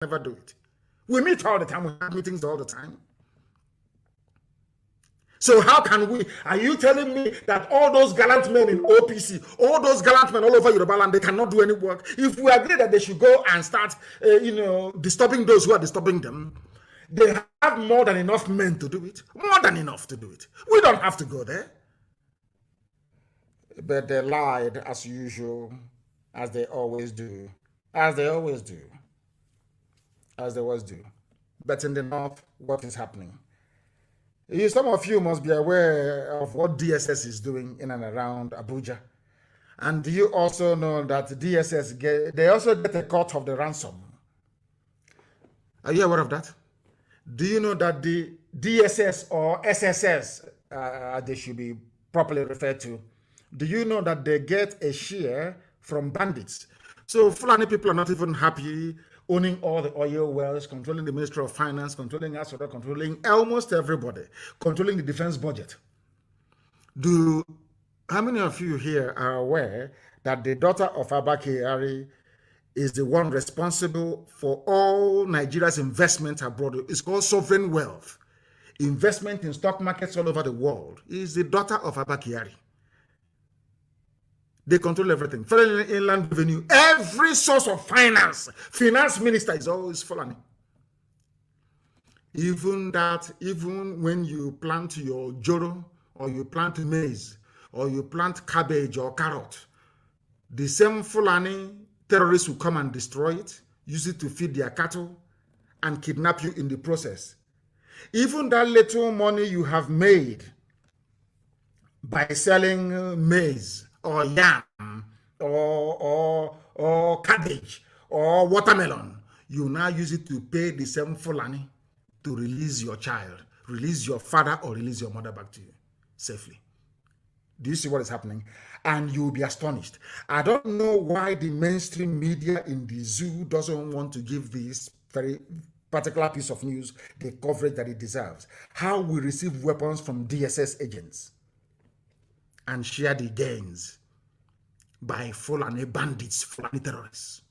never do it. We meet all the time. We have meetings all the time. So how can we, are you telling me that all those gallant men in OPC, all those gallant men all over Yoruba land, they cannot do any work? If we agree that they should go and start, disturbing those who are disturbing them, they have more than enough men to do it. More than enough to do it. We don't have to go there. But they lied as usual, as they always do. As they always do. As they always do. But in the north, what is happening? Some of you must be aware of what DSS is doing in and around Abuja. And you also know that DSS, they also get a cut of the ransom. Are you aware of that? Do you know that the DSS or SSS, they should be properly referred to, do you know that they get a share from bandits? So Fulani people are not even happy owning all the oil wells, controlling the Ministry of Finance, controlling us, controlling almost everybody, controlling the defense budget. How many of you here are aware that the daughter of Abba Kyari is the one responsible for all Nigeria's investment abroad? It's called sovereign wealth. Investment in stock markets all over the world is the daughter of Abba Kyari. They control everything. Federal Inland Revenue, every source of finance minister is always Fulani. Even when you plant your joro, or you plant maize, or you plant cabbage or carrot, the same Fulani terrorists will come and destroy it, use it to feed their cattle, and kidnap you in the process. Even that little money you have made by selling maize, or yam, or cabbage, or watermelon, you now use it to pay the same Fulani to release your child, release your father, or release your mother back to you safely. Do you see what is happening? And you'll be astonished. I don't know why the mainstream media in the zoo doesn't want to give this very particular piece of news the coverage that it deserves. How we receive weapons from DSS agents and share the gains by Fulani bandits, Fulani terrorists.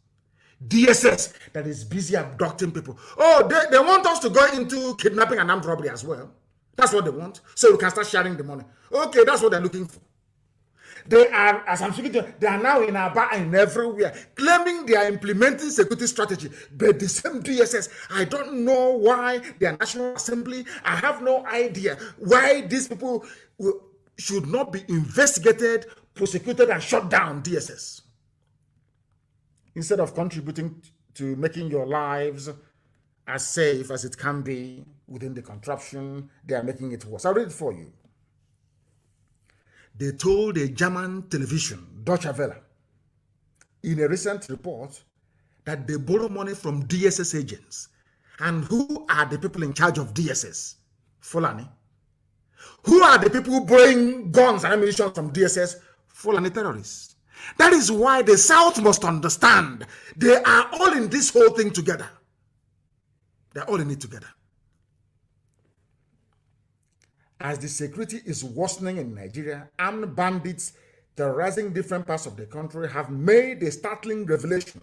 DSS that is busy abducting people. Oh, they want us to go into kidnapping and armed robbery as well. That's what they want. So we can start sharing the money. Okay, that's what they're looking for. They are, as I'm speaking to you, they are now in Aba and everywhere, claiming they are implementing security strategy. But the same DSS, I don't know why their National Assembly, I have no idea why these people should not be investigated, prosecuted, and shut down. DSS. Instead of contributing to making your lives as safe as it can be within the contraption, they are making it worse. I'll read it for you. They told a German television, Deutsche Welle, in a recent report that they borrow money from DSS agents. And who are the people in charge of DSS? Fulani. Who are the people borrowing guns and ammunition from DSS? Fulani terrorists. That is why the South must understand they are all in this whole thing together. They are all in it together. As the security is worsening in Nigeria, armed bandits terrorizing different parts of the country have made a startling revelation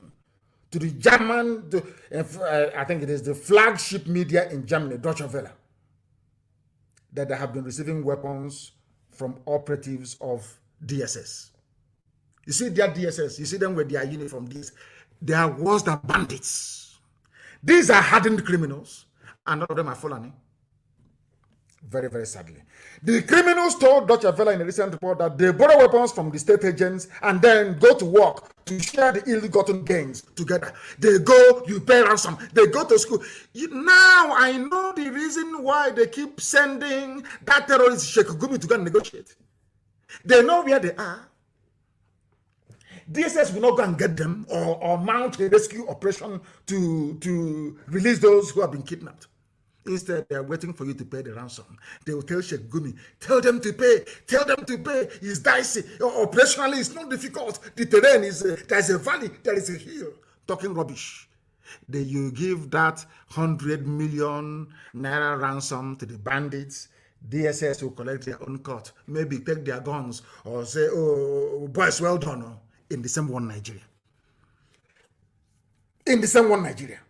to the German, I think it is the flagship media in Germany, Deutsche Welle, that they have been receiving weapons from operatives of DSS. You see their DSS, you see them with their uniform, they are worse than bandits. These are hardened criminals, and none of them are Fulani. Very, very sadly. The criminals told Deutsche Welle in a recent report that they borrow weapons from the state agents and then go to work to share the ill-gotten gains together. They go, you pay ransom, they go to school. Now I know the reason why they keep sending that terrorist Sheikh Gumi to go and negotiate. They know where they are. DSS will not go and get them or mount a rescue operation to release those who have been kidnapped. Instead, they are waiting for you to pay the ransom. They will tell Sheikh Gumi, tell them to pay, it's dicey. Operationally, it's not difficult. The terrain is, there's a valley, there is a hill. Talking rubbish. Then you give that 100 million naira ransom to the bandits. DSS will collect their own cut. Maybe take their guns or say, oh, boys, well done. In the same one Nigeria. In the same one Nigeria.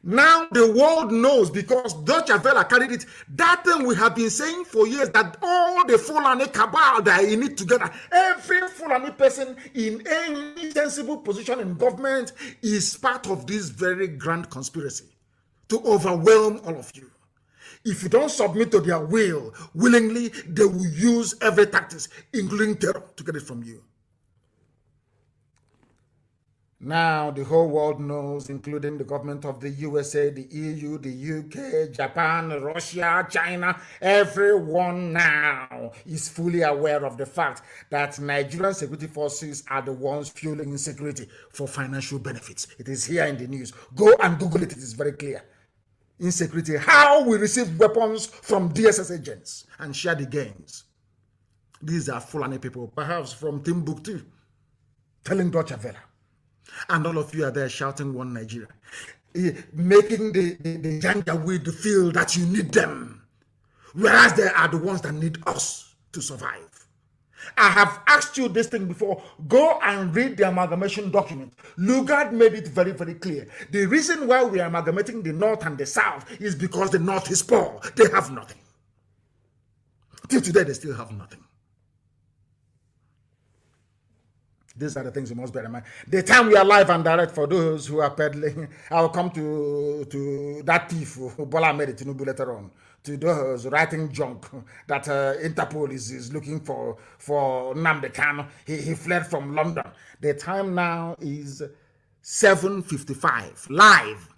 Now the world knows because Deutsche Welle carried it. That thing we have been saying for years, that all the Fulani cabal that are in it together, every Fulani person in any sensible position in government is part of this very grand conspiracy to overwhelm all of you. If you don't submit to their will willingly, they will use every tactics, including terror, to get it from you. Now the whole world knows, including the government of the USA, the EU, the UK, Japan, Russia, China, everyone now is fully aware of the fact that Nigerian security forces are the ones fueling insecurity for financial benefits. It is here in the news. Go and Google it. It is very clear. Insecurity, how we receive weapons from DSS agents and share the gains. These are Fulani people, perhaps from Timbuktu, telling Deutsche Welle. And all of you are there shouting one Nigeria, making the Janjaweed feel that you need them, whereas they are the ones that need us to survive. I have asked you this thing before. Go and read the amalgamation document. Lugard made it very, very clear. The reason why we are amalgamating the North and the South is because the North is poor. They have nothing. Till today, they still have nothing. These are the things you must bear in mind. The time we are live and direct, for those who are peddling, I will come to that thief who Bola made it later on, to those writing junk that Interpol is looking for Nnamdi Kanu. He fled from London. The time now is 7:55 live.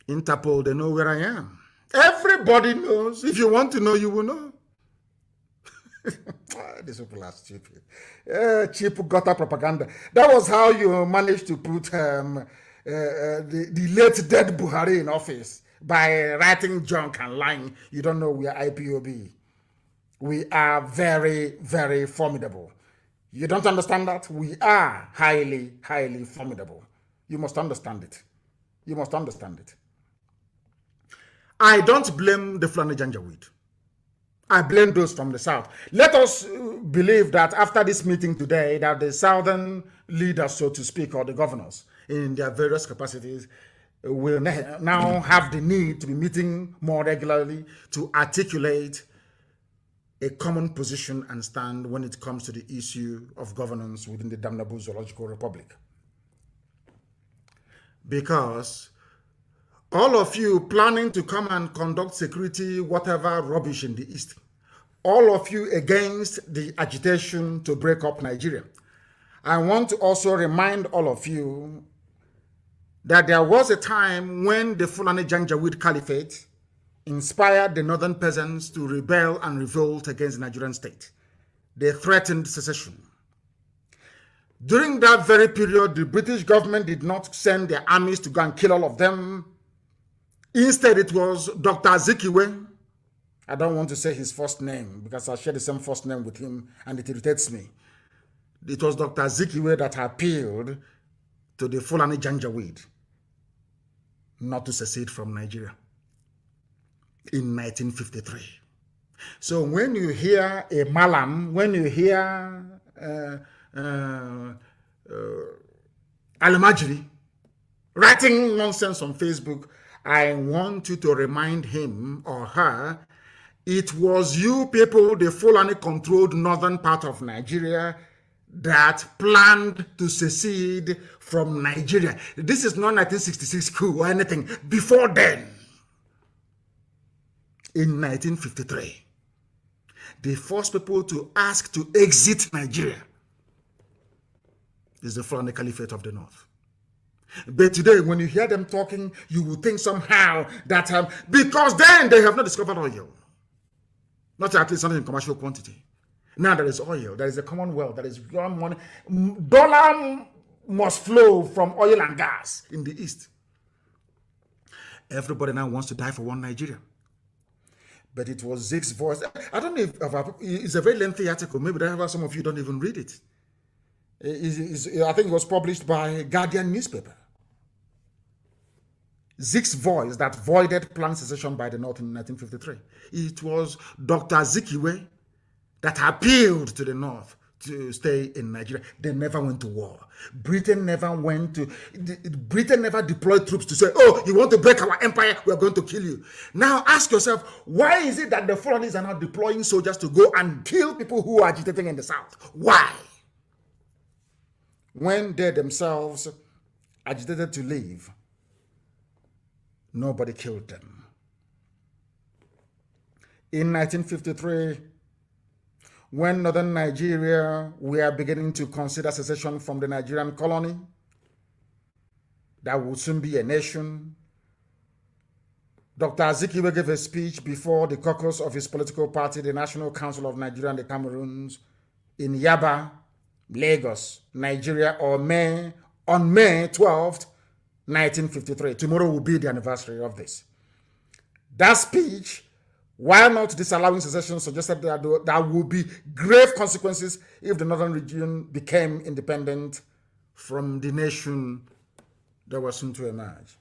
Interpol, they know where I am. Everybody knows. If you want to know, you will know. These people are stupid. Cheap gutter propaganda. That was how you managed to put the late dead Buhari in office, by writing junk and lying. You don't know we are IPOB. We are very, very formidable. You don't understand that? We are highly, highly formidable. You must understand it. You must understand it. I don't blame the Fulani Janjaweed. I blame those from the South. Let us believe that after this meeting today, that the Southern leaders, so to speak, or the governors in their various capacities, will now have the need to be meeting more regularly to articulate a common position and stand when it comes to the issue of governance within the damnable zoological republic. Because all of you planning to come and conduct security, whatever rubbish in the East, all of you against the agitation to break up Nigeria. I want to also remind all of you that there was a time when the Fulani Janjaweed Caliphate inspired the northern peasants to rebel and revolt against the Nigerian state. They threatened secession. During that very period, the British government did not send their armies to go and kill all of them. Instead, it was Dr. Azikiwe. I don't want to say his first name because I share the same first name with him and it irritates me. It was Dr. Azikiwe that appealed to the Fulani Janjaweed not to secede from Nigeria in 1953. So when you hear a Malam, when you hear Al-Majri writing nonsense on Facebook, I want you to remind him or her, it was you people, the Fulani-controlled northern part of Nigeria, that planned to secede from Nigeria. This is not 1966 coup or anything. Before then, in 1953, the first people to ask to exit Nigeria is the Fulani Caliphate of the North. But today, when you hear them talking, you will think somehow that because then they have not discovered oil. Not at least not in commercial quantity. Now there is oil, there is a commonwealth, there is money. Dollar must flow from oil and gas in the East. Everybody now wants to die for one Nigeria. But it was Zeke's voice. I don't know if it's a very lengthy article. Maybe some of you don't even read it. I think it was published by Guardian newspaper. Zeke's voice that voided planned secession by the North in 1953. It was Dr. Azikiwe that appealed to the North to stay in Nigeria. They never went to war. Britain never deployed troops to say, oh, you want to break our empire, we're going to kill you. Now ask yourself, why is it that the Fulanis are now deploying soldiers to go and kill people who are agitating in the south? Why? When they themselves agitated to leave, nobody killed them. In 1953, when northern Nigeria were beginning to consider secession from the Nigerian colony, that would soon be a nation, Dr. Azikiwe gave a speech before the caucus of his political party, the National Council of Nigeria and the Cameroons, in Yaba, Lagos, Nigeria, on May 12th, 1953. Tomorrow will be the anniversary of this. That speech, while not disallowing secession, suggested that there would be grave consequences if the northern region became independent from the nation that was soon to emerge.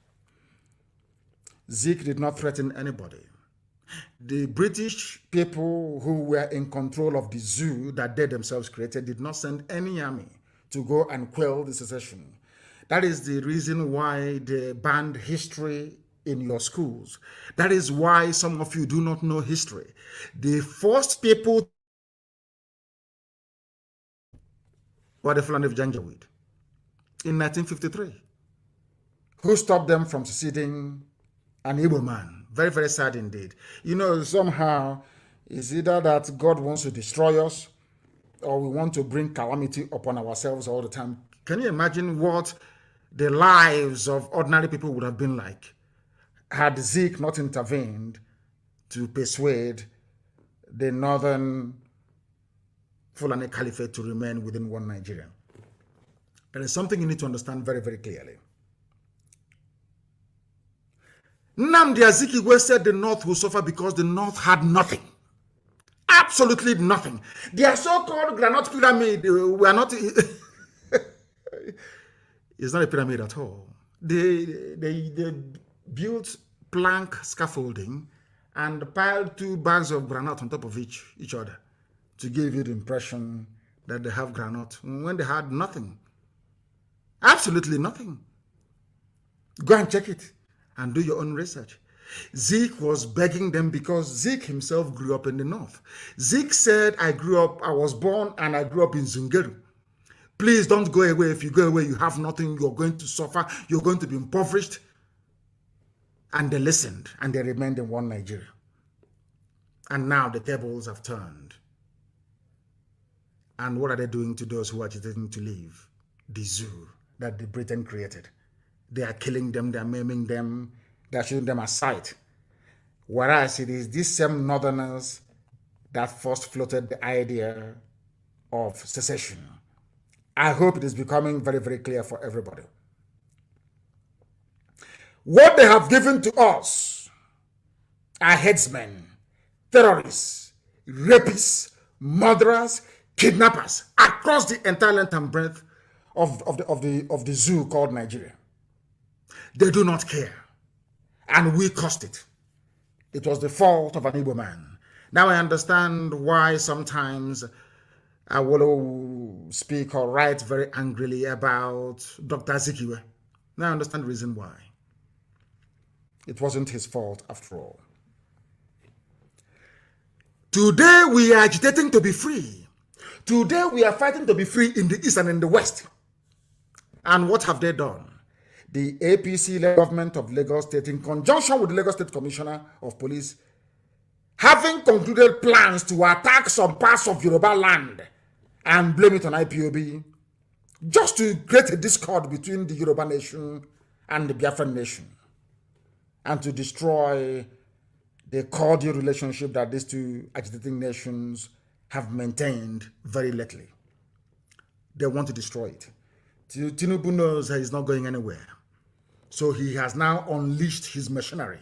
Zeke did not threaten anybody. The British people who were in control of the zoo that they themselves created did not send any army to go and quell the secession. That is the reason why they banned history in your schools. That is why some of you do not know history. The first people were the Fulani of Janjaweed in 1953. Who stopped them from seceding? An Igbo man. Very, very sad indeed. You know, somehow, it's either that God wants to destroy us or we want to bring calamity upon ourselves all the time. Can you imagine what the lives of ordinary people would have been like had Zeke not intervened to persuade the northern Fulani Caliphate to remain within one Nigeria? There is something you need to understand very, very clearly. Nnamdi Azikiwe said the North will suffer because the North had nothing. Absolutely nothing. Their so-called granite pyramid were not... It's not a pyramid at all. They built plank scaffolding and piled 2 bags of granite on top of each other to give you the impression that they have granite when they had nothing. Absolutely nothing. Go and check it and do your own research. Zeke was begging them because Zeke himself grew up in the North. Zeke said, I was born and I grew up in Zungeru. Please don't go away. If you go away, you have nothing. You're going to suffer. You're going to be impoverished. And they listened and they remained in one Nigeria. And now the tables have turned. And what are they doing to those who are agitating to leave? The zoo that the Britain created. They are killing them, they are maiming them, they are shooting them aside. Whereas it is these same northerners that first floated the idea of secession. I hope it is becoming very, very clear for everybody. What they have given to us are headsmen, terrorists, rapists, murderers, kidnappers across the entire length and breadth of the zoo called Nigeria. They do not care. And we caused it. It was the fault of an Igbo man. Now I understand why sometimes I will speak or write very angrily about Dr. Azikiwe. Now I understand the reason why. It wasn't his fault after all. Today we are agitating to be free. Today we are fighting to be free in the East and in the West. And what have they done? The APC-led government of Lagos State, in conjunction with the Lagos State Commissioner of Police, having concluded plans to attack some parts of Yoruba land and blame it on IPOB, just to create a discord between the Yoruba nation and the Biafran nation, and to destroy the cordial relationship that these two agitating nations have maintained very lately. They want to destroy it. Tinubu knows that he's not going anywhere. So he has now unleashed his machinery.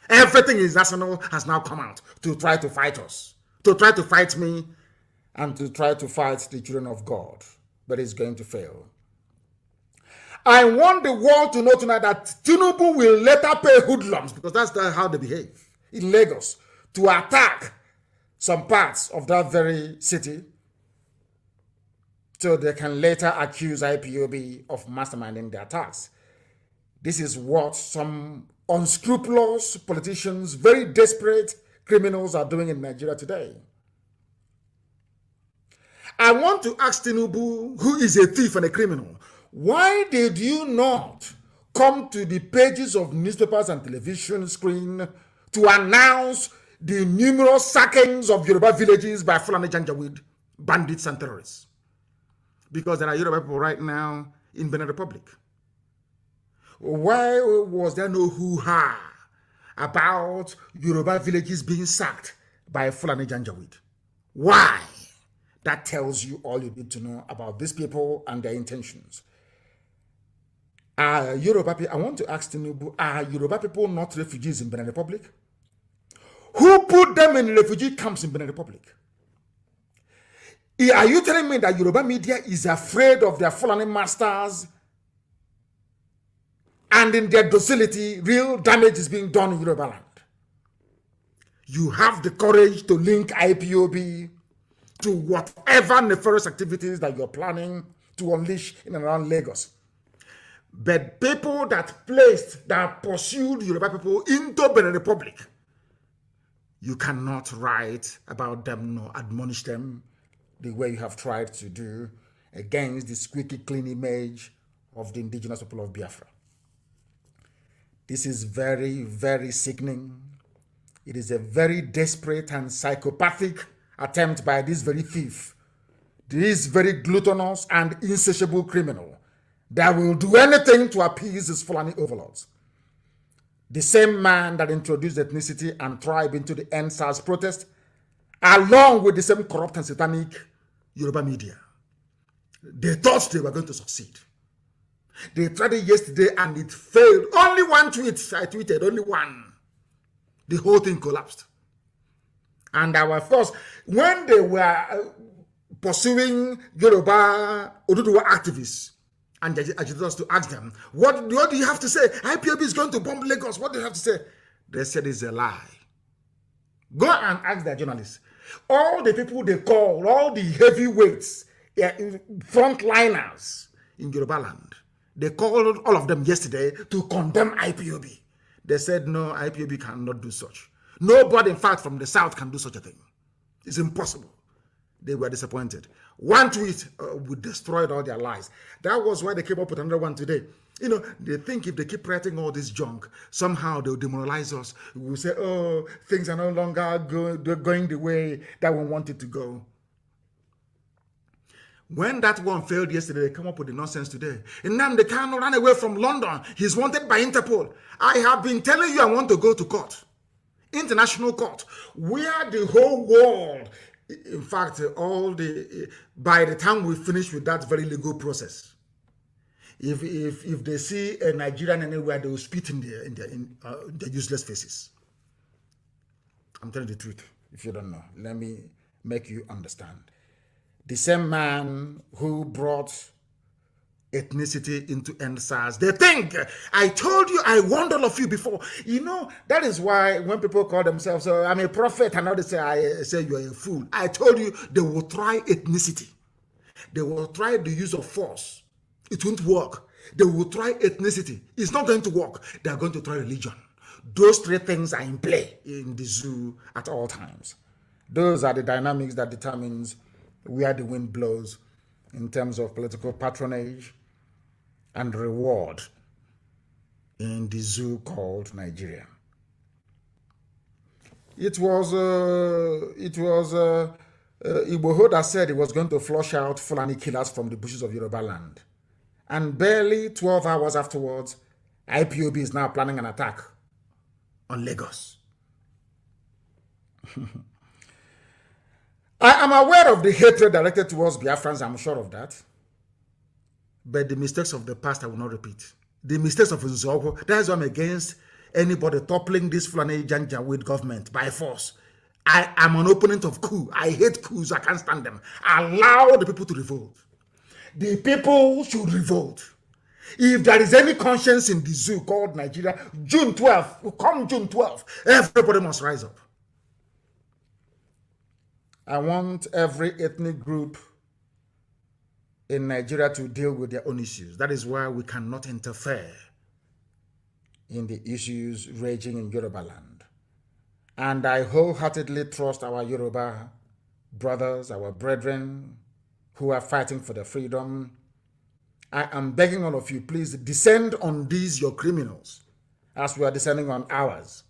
Everything in his arsenal has now come out to try to fight us, to try to fight me, and to try to fight the children of God. But it's going to fail. I want the world to know tonight that Tinubu will later pay hoodlums, because that's how they behave in Lagos, to attack some parts of that very city so they can later accuse IPOB of masterminding the attacks. This is what some unscrupulous politicians, very desperate criminals are doing in Nigeria today. I want to ask Tinubu, who is a thief and a criminal, why did you not come to the pages of newspapers and television screen to announce the numerous sackings of Yoruba villages by Fulani Janjaweed, bandits and terrorists? Because there are Yoruba people right now in Benin Republic. Why was there no hoo-ha about Yoruba villages being sacked by Fulani Janjaweed? Why? That tells you all you need to know about these people and their intentions. I want to ask Tinubu, are Yoruba people not refugees in Benin Republic? Who put them in refugee camps in Benin Republic? Are you telling me that Yoruba media is afraid of their Fulani masters and in their docility, real damage is being done in Yoruba land? You have the courage to link IPOB to whatever nefarious activities that you're planning to unleash in and around Lagos. But people that pursued Yoruba people into Benin Republic, you cannot write about them nor admonish them the way you have tried to do against the squeaky clean image of the indigenous people of Biafra. This is very, very sickening. It is a very desperate and psychopathic attempt by this very thief, this very gluttonous and insatiable criminal that will do anything to appease his Fulani overlords. The same man that introduced ethnicity and tribe into the NSAS protest, along with the same corrupt and satanic Yoruba media. They thought they were going to succeed. They tried it yesterday and it failed. Only one tweet I tweeted, only one. The whole thing collapsed. And of course, when they were pursuing Yoruba Oduduwa activists and agitators to ask them, what do you have to say? IPOB is going to bomb Lagos. What do you have to say? They said it's a lie. Go and ask their journalists. All the people they call, all the heavyweights, frontliners in Yoruba land, they called all of them yesterday to condemn IPOB. They said, no, IPOB cannot do such. Nobody, in fact, from the South can do such a thing. It's impossible. They were disappointed. One tweet would destroy all their lies. That was why they came up with another one today. You know, they think if they keep writing all this junk, somehow they'll demoralize us. We'll say, oh, things are no longer going the way that we want it to go. When that one failed yesterday, they come up with the nonsense today. Nnamdi Kanu ran away from London. He's wanted by Interpol. I have been telling you I want to go to court. International court. Where the whole world, in fact, by the time we finish with that very legal process, if they see a Nigerian anywhere, they will spit in their useless faces. I'm telling the truth. If you don't know, let me make you understand. The same man who brought ethnicity into NSAS, they think, I told you, I warned all of you before. You know, that is why when people call themselves, oh, I'm a prophet, and now they say, I say you're a fool. I told you, they will try ethnicity. They will try the use of force. It won't work. They will try ethnicity. It's not going to work. They are going to try religion. Those three things are in play in the zoo at all times. Those are the dynamics that determines where the wind blows in terms of political patronage and reward in the zoo called Nigeria. It was Igboho that said it was going to flush out Fulani killers from the bushes of Yoruba land. And barely 12 hours afterwards, IPOB is now planning an attack on Lagos. I am aware of the hatred directed towards Biafrans, I'm sure of that. But the mistakes of the past I will not repeat. The mistakes of Nzogo, that is why I'm against anybody toppling this Fulani Janjaweed government by force. I am an opponent of coup. I hate coups, I can't stand them. Allow the people to revolt. The people should revolt. If there is any conscience in the zoo called Nigeria, June 12th, come June 12th, everybody must rise up. I want every ethnic group in Nigeria to deal with their own issues. That is why we cannot interfere in the issues raging in Yoruba land. And I wholeheartedly trust our Yoruba brothers, our brethren who are fighting for their freedom. I am begging all of you, please descend on these your criminals as we are descending on ours,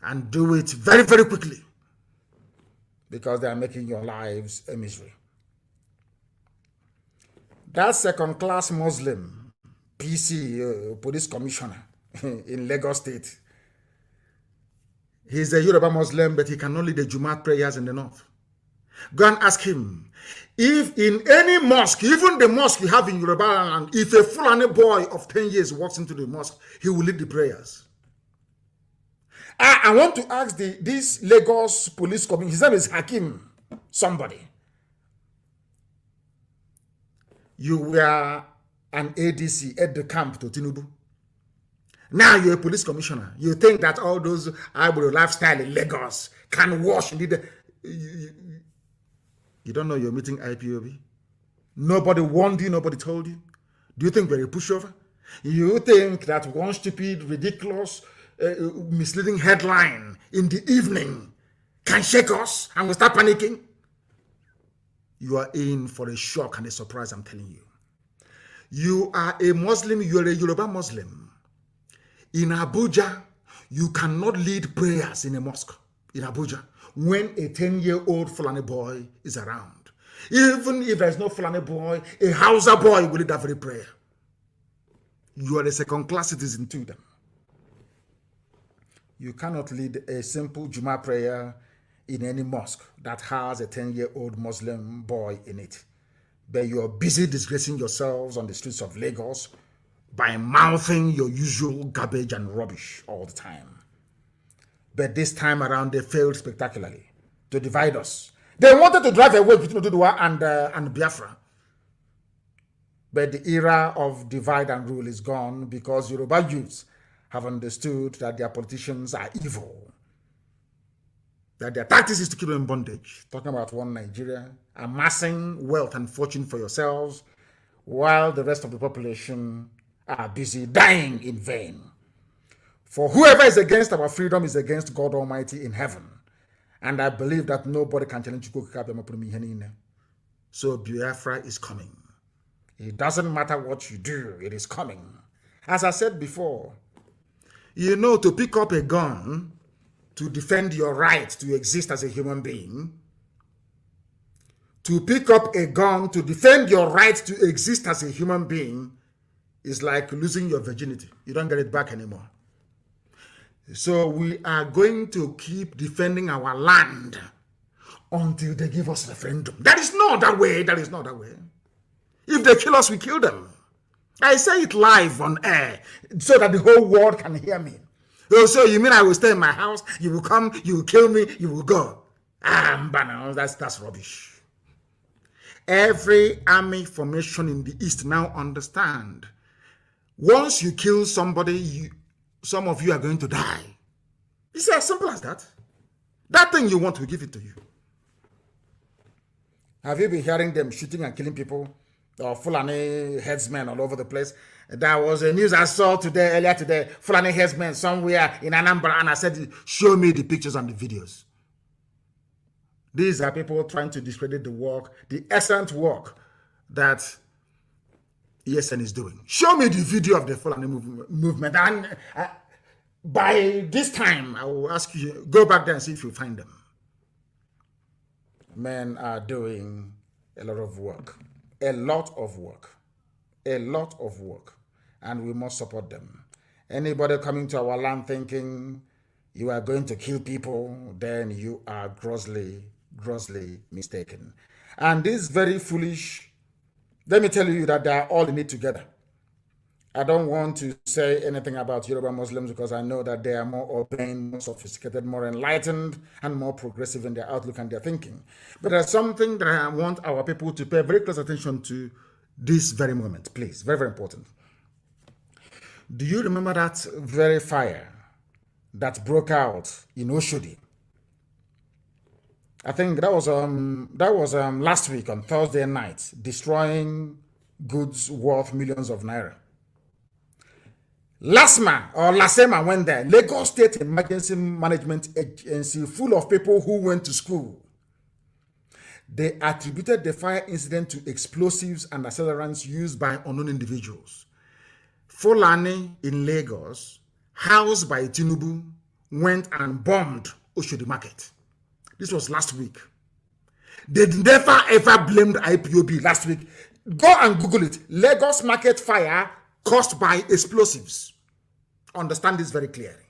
and do it very, very quickly, because they are making your lives a misery. That second-class Muslim, PC, police commissioner in Lagos State, he's a Yoruba Muslim, but he cannot lead the Jumat prayers in the north. Go and ask him, if in any mosque, even the mosque you have in Yoruba land, if a Fulani boy of 10 years walks into the mosque, he will lead the prayers. I want to ask this Lagos police commissioner, his name is Hakim somebody. You were an ADC at the camp to Tinubu. Now you're a police commissioner. You think that all those Ibro lifestyle in Lagos can wash and lead. You don't know you're meeting IPOB? Nobody warned you, nobody told you. Do you think we're a pushover? You think that one stupid, ridiculous, misleading headline in the evening can shake us and we'll start panicking? You are in for a shock and a surprise, I'm telling you. You are a Muslim, you're a Yoruba Muslim. In Abuja, you cannot lead prayers in a mosque in Abuja when a 10-year-old Fulani boy is around. Even if there's no Fulani boy, a Hausa boy will lead that very prayer. You are a second-class citizen to them. You cannot lead a simple Juma prayer in any mosque that has a 10-year-old Muslim boy in it. But you are busy disgracing yourselves on the streets of Lagos by mouthing your usual garbage and rubbish all the time. But this time around, they failed spectacularly to divide us. They wanted to drive away between Oduduwa and Biafra. But the era of divide and rule is gone because Yoruba youths have understood that their politicians are evil. That their tactics is to keep them in bondage. Talking about one Nigeria, amassing wealth and fortune for yourselves, while the rest of the population are busy dying in vain. For whoever is against our freedom is against God Almighty in heaven. And I believe that nobody can challenge you. So Biafra is coming. It doesn't matter what you do, it is coming. As I said before, you know, to pick up a gun to defend your right to exist as a human being, to pick up a gun to defend your right to exist as a human being is like losing your virginity. You don't get it back anymore. So we are going to keep defending our land until they give us referendum. That is not that way. That is not that way. If they kill us, we kill them. I say it live on air so that the whole world can hear me. Oh, so you mean I will stay in my house? You will come, you will kill me, you will go. That's rubbish. Every army formation in the East now understand. Once you kill somebody, some of you are going to die. It's as simple as that. That thing you want, we give it to you. Have you been hearing them shooting and killing people? Or Fulani headsmen all over the place? There was a news I saw earlier today, Fulani headsmen somewhere in Anambra, and I said, show me the pictures and the videos. These are people trying to discredit the work, the excellent work that ESN is doing. Show me the video of the Fulani movement. And by this time, I will ask you, go back there and see if you find them. Men are doing a lot of work. A lot of work. A lot of work. And we must support them. Anybody coming to our land thinking you are going to kill people, then you are grossly, grossly mistaken. And this very foolish, let me tell you that they are all in it together. I don't want to say anything about Yoruba Muslims because I know that they are more open, more sophisticated, more enlightened, and more progressive in their outlook and their thinking. But there's something that I want our people to pay very close attention to this very moment, please. Very, very important. Do you remember that very fire that broke out in Oshodi? I think that was last week on Thursday night, destroying goods worth millions of naira. Lasema went there. Lagos State Emergency Management Agency, full of people who went to school. They attributed the fire incident to explosives and accelerants used by unknown individuals. Fulani in Lagos, housed by Tinubu, went and bombed Oshodi Market. This was last week. They never ever blamed IPOB last week. Go and Google it. Lagos Market fire caused by explosives. Understand this very clearly.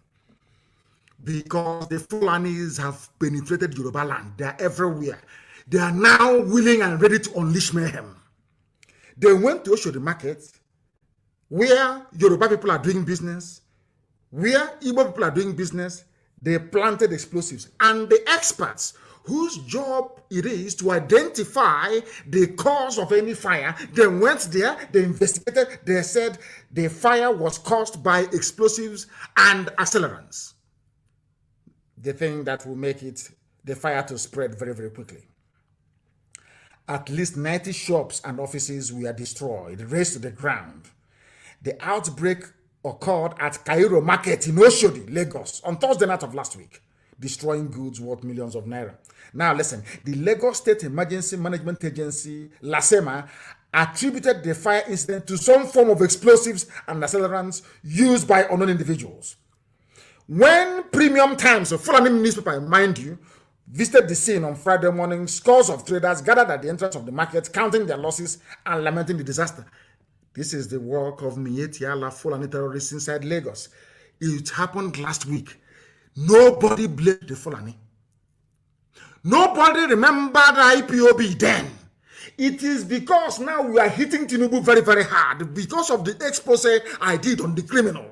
Because the Fulanis have penetrated Yoruba land. They are everywhere. They are now willing and ready to unleash mayhem. They went to Oshodi Market, where Yoruba people are doing business, where Igbo people are doing business. They planted explosives. And the experts whose job it is to identify the cause of any fire, they went there, they investigated, they said the fire was caused by explosives and accelerants. The thing that will make the fire to spread very, very quickly. At least 90 shops and offices were destroyed, razed to the ground. The outbreak occurred at Cairo Market in Oshodi, Lagos, on Thursday night of last week, destroying goods worth millions of naira. Now listen, the Lagos State Emergency Management Agency, LASEMA, attributed the fire incident to some form of explosives and accelerants used by unknown individuals. When Premium Times, a Fulani newspaper, mind you, visited the scene on Friday morning, scores of traders gathered at the entrance of the market, counting their losses and lamenting the disaster. This is the work of Miyetti Allah Fulani terrorists inside Lagos. It happened last week. Nobody blamed the Fulani. Nobody remembered IPOB then. It is because now we are hitting Tinubu very, very hard because of the expose I did on the criminal.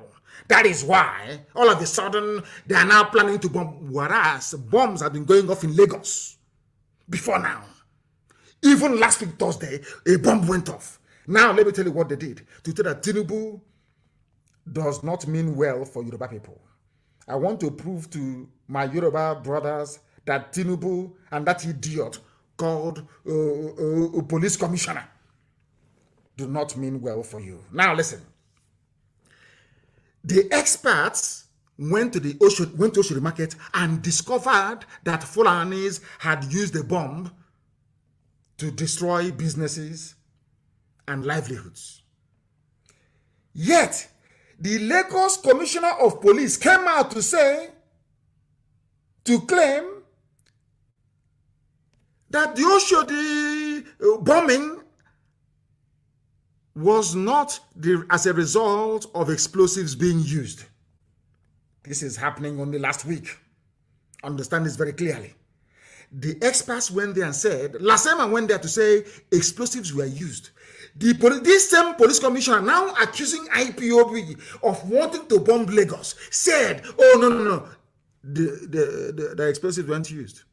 That is why all of a sudden they are now planning to bomb, whereas bombs have been going off in Lagos before now. Even last week, Thursday, a bomb went off. Now, let me tell you what they did to tell that Tinubu does not mean well for Yoruba people. I want to prove to my Yoruba brothers that Tinubu and that idiot called a police commissioner do not mean well for you. Now, listen. The experts went to Oshodi Market and discovered that Fulanis had used a bomb to destroy businesses and livelihoods. Yet, the Lagos Commissioner of Police came out to claim that the Oshodi bombing was not as a result of explosives being used. This is happening only last week. Understand this very clearly. The experts went there and said, Lasema went there to say explosives were used. This same police commissioner now accusing IPOB of wanting to bomb Lagos said, oh, no. The explosives weren't used.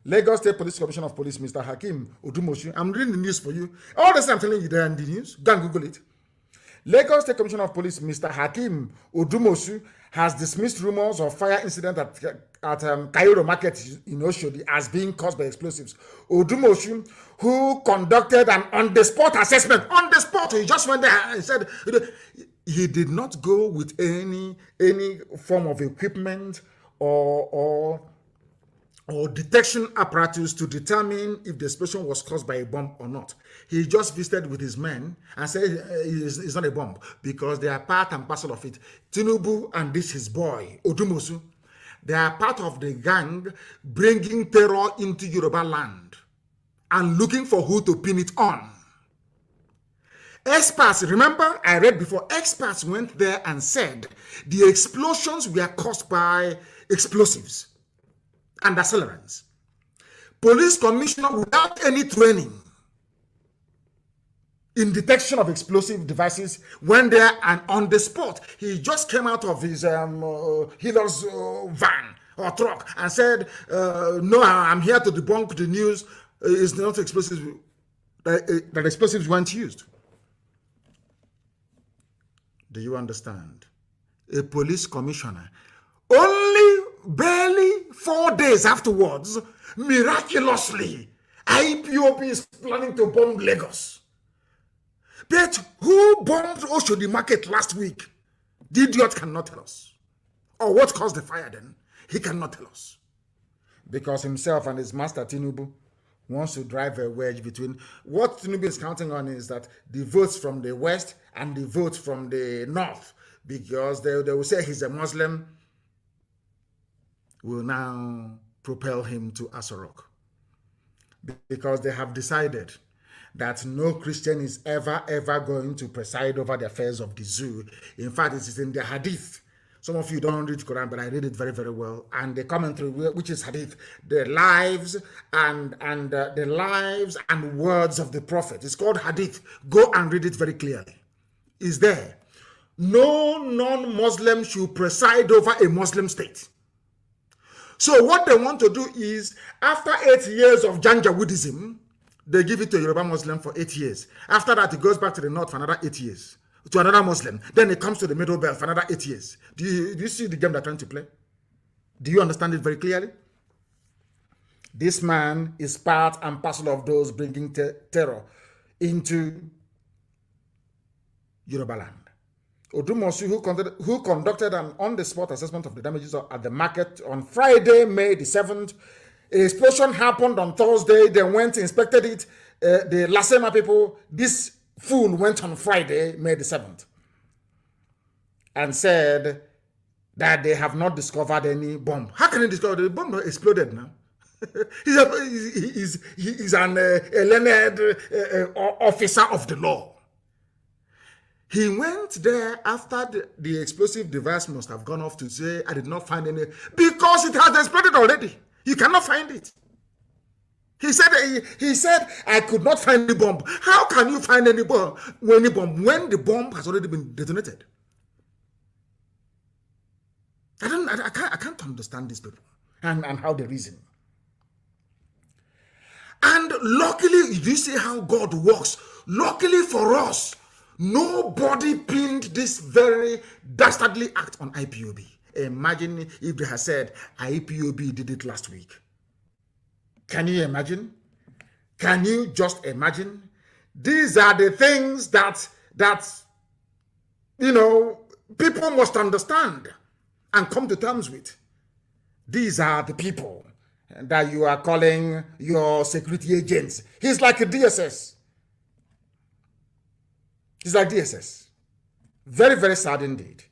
Lagos State Police Commissioner of Police, Mr. Hakeem Odumoshu. I'm reading the news for you. All this I'm telling you there in the news. Go and Google it. Lagos State Commissioner of Police, Mr. Hakeem Odumoshu, has dismissed rumors of fire incident at Cairo Market in Oshodi as being caused by explosives. Odumoshu, who conducted an on-the-spot assessment, on the spot, he just went there and said he did not go with any form of equipment or detection apparatus to determine if the explosion was caused by a bomb or not. He just visited with his men and said it's not a bomb because they are part and parcel of it. Tinubu and his boy, Odumosu, they are part of the gang bringing terror into Yoruba land and looking for who to pin it on. Experts, remember I read before, experts went there and said the explosions were caused by explosives and accelerants. Police commissioner without any training in detection of explosive devices went there and on the spot, he just came out of his healer's van or truck and said, no, I'm here to debunk the news. It's not explosives, that explosives weren't used. Do you understand? A police commissioner only barely 4 days afterwards, miraculously, IPOB is planning to bomb Lagos. But who bombed Oshodi Market last week? The idiot cannot tell us. Or what caused the fire then? He cannot tell us. Because himself and his master Tinubu wants to drive a wedge between. What Tinubu is counting on is that the votes from the west and the votes from the north, because they will say he's a Muslim, will now propel him to Asorok. Because they have decided that no Christian is ever going to preside over the affairs of the zoo. In fact, it is in the Hadith. Some of you don't read Quran, but I read it very well. And the commentary, which is Hadith, the lives and the lives and words of the Prophet. It's called Hadith. Go and read it very clearly. Is there? No non-Muslim should preside over a Muslim state. So what they want to do is, after 8 years of Janjaweedism, they give it to a Yoruba Muslim for 8 years. After that, it goes back to the north for another 8 years. To another Muslim. Then it comes to the middle belt for another 8 years. Do you see the game they're trying to play? Do you understand it very clearly? This man is part and parcel of those bringing terror into Yoruba land. Odumosu, who conducted an on-the-spot assessment of the damages at the market on Friday, May the 7th. An explosion happened on Thursday. They went, inspected it. The Lasema people, this fool went on Friday, May the 7th, and said that they have not discovered any bomb. How can he discover the bomb exploded now? he's an learned officer of the law. He went there after the explosive device must have gone off to say, I did not find any, because it has exploded already. You cannot find it. He said, I could not find the bomb. How can you find any bomb when the bomb has already been detonated? I can't understand these people and how they reason. And luckily, you see how God works. Luckily for us, nobody pinned this very dastardly act on IPOB. Imagine if they had said IPOB did it last week. Can you imagine? Can you just imagine? These are the things that people must understand and come to terms with. These are the people that you are calling your security agents. He's like a DSS. He's like DSS. Very sad indeed.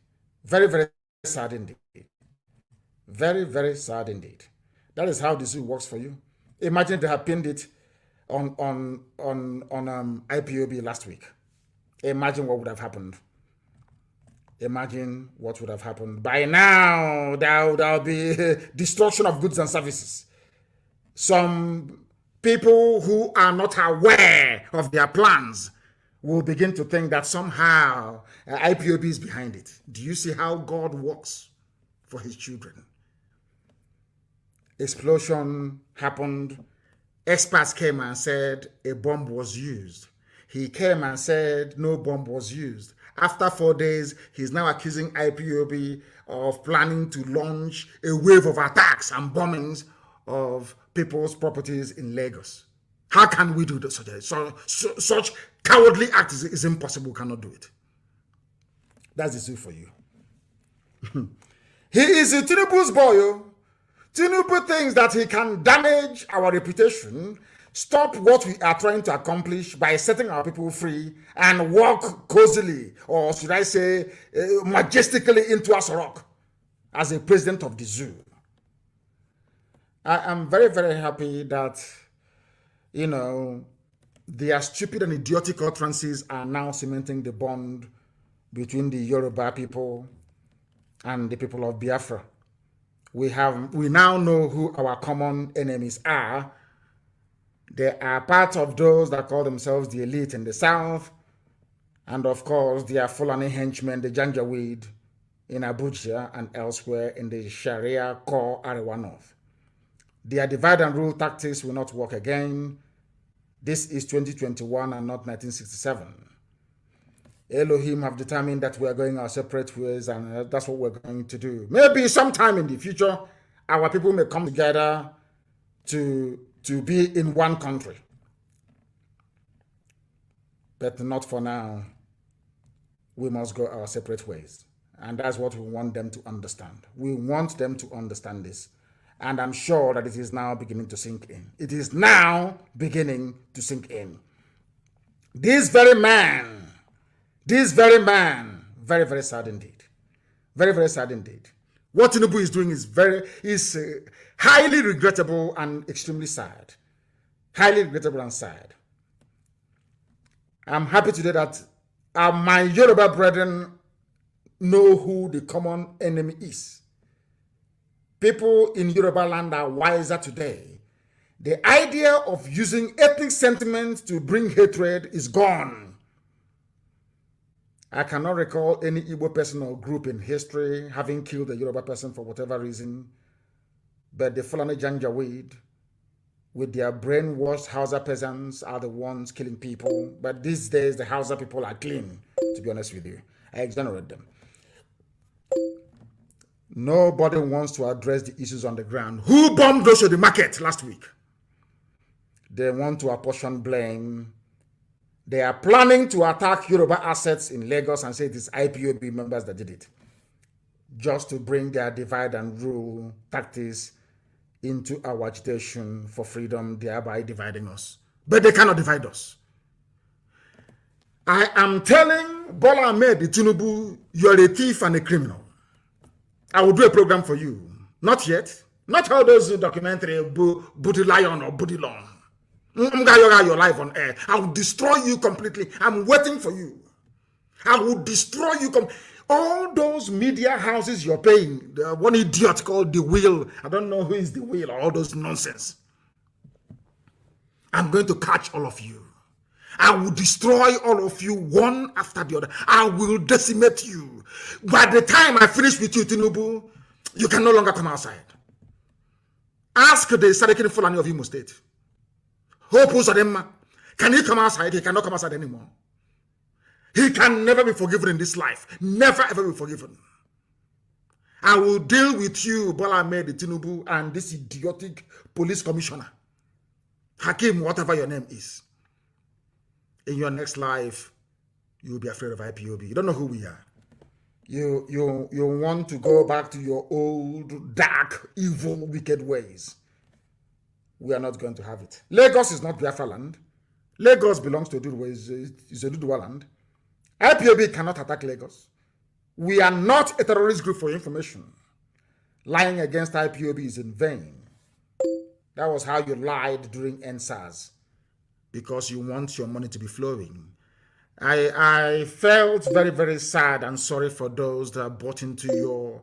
Very sad indeed. Very sad indeed. That is how the zoo works for you. Imagine they had pinned it on IPOB last week. Imagine what would have happened. Imagine what would have happened. By now, there will be destruction of goods and services. Some people who are not aware of their plans will begin to think that somehow IPOB is behind it. Do you see how God works for his children? Explosion happened. Experts came and said a bomb was used. He came and said no bomb was used. After 4 days, he's now accusing IPOB of planning to launch a wave of attacks and bombings of people's properties in Lagos. How can we do this? Such cowardly act is impossible. We cannot do it. That's the zoo for you. He is a Tinubu's boy. Tinubu thinks that he can damage our reputation, stop what we are trying to accomplish by setting our people free and walk cozily, or should I say, majestically into Asorok as a president of the zoo. I am very happy that, their stupid and idiotic utterances are now cementing the bond between the Yoruba people and the people of Biafra. We now know who our common enemies are. They are part of those that call themselves the elite in the south. And of course, they are Fulani henchmen, the Janjaweed in Abuja and elsewhere in the Sharia core Arewa North. Their divide and rule tactics will not work again. This is 2021 and not 1967. Elohim have determined that we are going our separate ways, and that's what we're going to do. Maybe sometime in the future, our people may come together to be in one country. But not for now. We must go our separate ways. And that's what we want them to understand. We want them to understand this. And I'm sure that it is now beginning to sink in. It is now beginning to sink in. This very man, very, very sad indeed. Very, very sad indeed. What Tinubu is doing is highly regrettable and extremely sad. Highly regrettable and sad. I'm happy today that my Yoruba brethren know who the common enemy is. People in Yoruba land are wiser today. The idea of using ethnic sentiment to bring hatred is gone. I cannot recall any Igbo person or group in history having killed a Yoruba person for whatever reason, but the Fulani Janjaweed, with their brainwashed Hausa peasants, are the ones killing people. But these days, the Hausa people are clean, to be honest with you. I exonerate them. Nobody wants to address the issues on the ground. Who bombed the market last week? They want to apportion blame. They are planning to attack Yoruba assets in Lagos and say it is IPOB members that did it, just to bring their divide and rule tactics into our agitation for freedom, thereby dividing us. But they cannot divide us. I am telling Bola Ahmed Tinubu, you're a thief and a criminal. I will do a program for you. Not yet. Not all those documentary, Booty Lion or Booty Long. Your life on air. I will destroy you completely. I'm waiting for you. I will destroy you. All those media houses you're paying, one idiot called The Wheel. I don't know who is The Wheel, all those nonsense. I'm going to catch all of you. I will destroy all of you one after the other. I will decimate you. By the time I finish with you, Tinubu, you can no longer come outside. Ask the Sarakin Fulani of Imo State. Hope Uzodinma, can he come outside? He cannot come outside anymore. He can never be forgiven in this life. Never ever be forgiven. I will deal with you, Bola Ahmed Tinubu, and this idiotic police commissioner, Hakim, whatever your name is. In your next life, you will be afraid of IPOB. You don't know who we are. You want to go back to your old, dark, evil, wicked ways. We are not going to have it. Lagos is not Biafra land. Lagos belongs to Oduduwa, is a Oduduwa land. IPOB cannot attack Lagos. We are not a terrorist group for information. Lying against IPOB is in vain. That was how you lied during NSAS, because you want your money to be flowing. I felt very, very sad and sorry for those that bought into your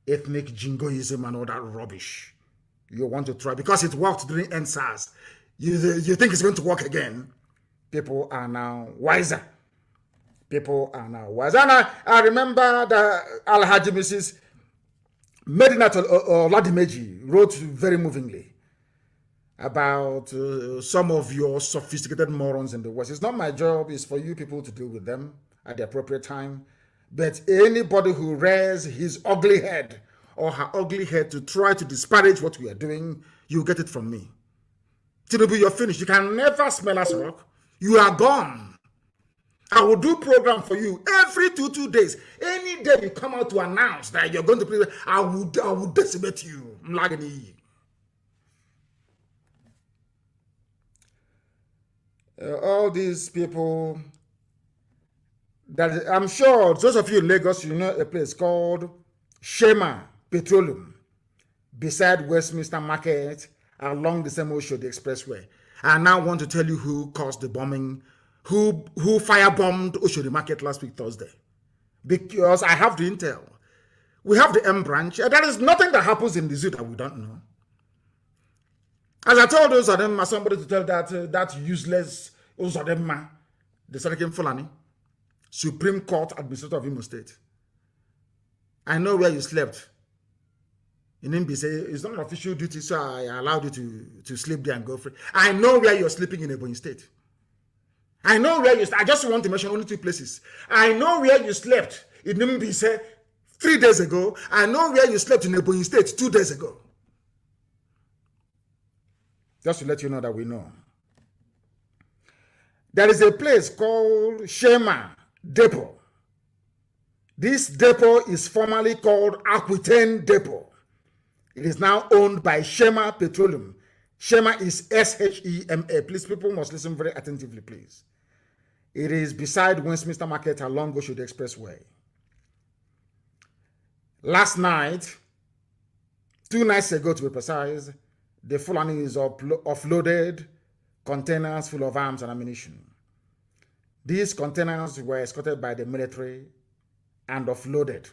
ethnic jingoism and all that rubbish. You want to try, because it worked during NSAS. You think it's going to work again? People are now wiser. People are now wiser. And I remember that Alhaji Mrs. Medinat Oladimeji wrote very movingly about some of your sophisticated morons in the West. It's not my job. It's for you people to deal with them at the appropriate time. But anybody who rears his ugly head or her ugly head to try to disparage what we are doing, you get it from me. Tinubu, you're finished. You can never smell us rock. You are gone. I will do program for you every two days. Any day you come out to announce that you're going to play, I will decimate you. All these people that I'm sure those of you in Lagos, you know a place called Shema Petroleum beside Westminster Market along the same Oshodi Expressway. I now want to tell you who caused the bombing, who firebombed Oshodi Market last week Thursday, because I have the intel. We have the M branch. There is nothing that happens in the zoo that we don't know. As I told those of them, somebody to tell that useless Uzodinma, the Sarakin Fulani, Supreme Court Administrator of Imo State. I know where you slept. In Imbi, say it's not an official duty, so I allowed you to sleep there and go free. I know where you're sleeping in Ebonyi State. I know where you. I just want to mention only 2 places. I know where you slept in Imbi, say 3 days ago. I know where you slept in Ebonyi State 2 days ago. Just to let you know that we know. There is a place called Shema Depot. This depot is formerly called Aquitaine Depot. It is now owned by Shema Petroleum. Shema is S-H-E-M-A. Please, people must listen very attentively, please. It is beside Westminster Market along Oshodi Expressway. Last night, 2 nights ago to be precise, the Fulanis offloaded containers full of arms and ammunition. These containers were escorted by the military and offloaded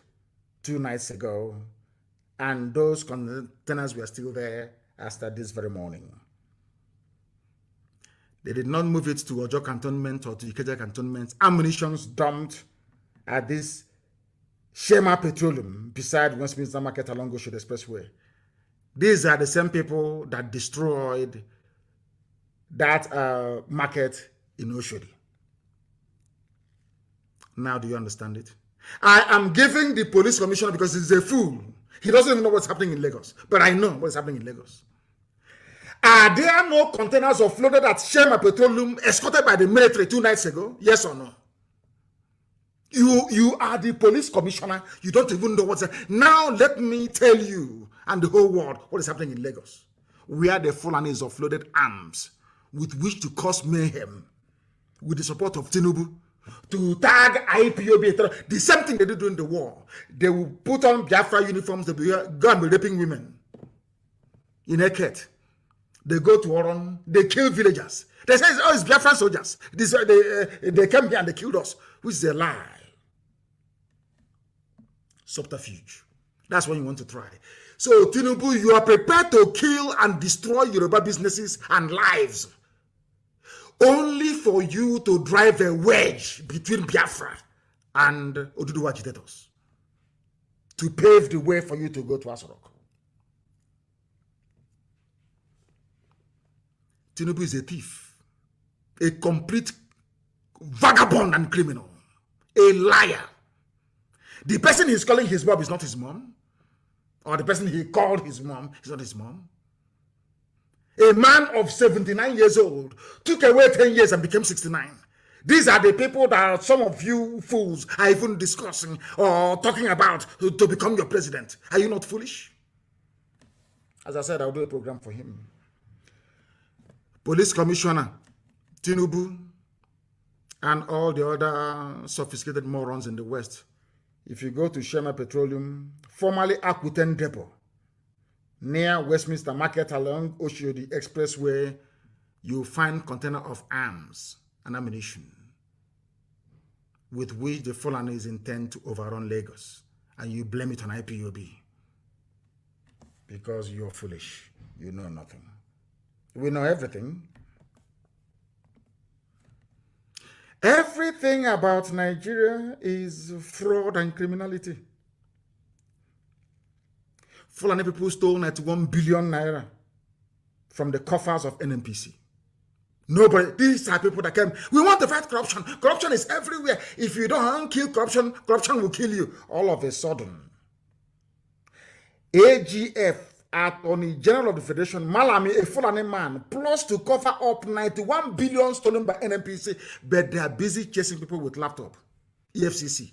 2 nights ago, and those containers were still there after this very morning. They did not move it to Ojo Cantonment or to Ikeja Cantonment. Ammunitions dumped at this Shema Petroleum beside Westminster Market along Oshodi Expressway. These are the same people that destroyed that market in Oshodi. Now, do you understand it? I am giving the police commissioner because he's a fool. He doesn't even know what's happening in Lagos. But I know what's happening in Lagos. Are there no containers offloaded at Shema Petroleum escorted by the military 2 nights ago? Yes or no? You are the police commissioner. You don't even know what's happening. Now let me tell you and the whole world what is happening in Lagos. Where the Fulanis offloaded arms with which to cause mayhem with the support of Tinubu to tag IPOB. The same thing they did during the war. They will put on Biafra uniforms. They will go and be raping women in Eket. They go to Oron. They kill villagers. They say, oh, it's Biafran soldiers. They came here and they killed us, which is a lie. Subterfuge. That's what you want to try. So, Tinubu, you are prepared to kill and destroy Yoruba businesses and lives only for you to drive a wedge between Biafra and Oduduwa agitators to pave the way for you to go to Asorok. Tinubu is a thief, a complete vagabond and criminal, a liar. The person he's calling his mom is not his mom, or the person he called his mom is not his mom. A man of 79 years old took away 10 years and became 69. These are the people that some of you fools are even discussing or talking about to become your president. Are you not foolish? As I said, I'll do a program for him. Police Commissioner Tinubu and all the other sophisticated morons in the West. If you go to Shema Petroleum, formerly Aquitaine Depot, near Westminster Market along Oshodi Expressway, you'll find container of arms and ammunition with which the Fulanis intend to overrun Lagos. And you blame it on IPOB because you're foolish. You know nothing. We know everything. Everything about Nigeria is fraud and criminality. Fulani people stole 91 billion naira from the coffers of NNPC. Nobody, these are people that came. We want to fight corruption. Corruption is everywhere. If you don't kill corruption, corruption will kill you. All of a sudden, AGF, Attorney General of the Federation, Malami, a Fulani man, plus to cover up 91 billion stolen by NNPC, but they are busy chasing people with laptop. EFCC.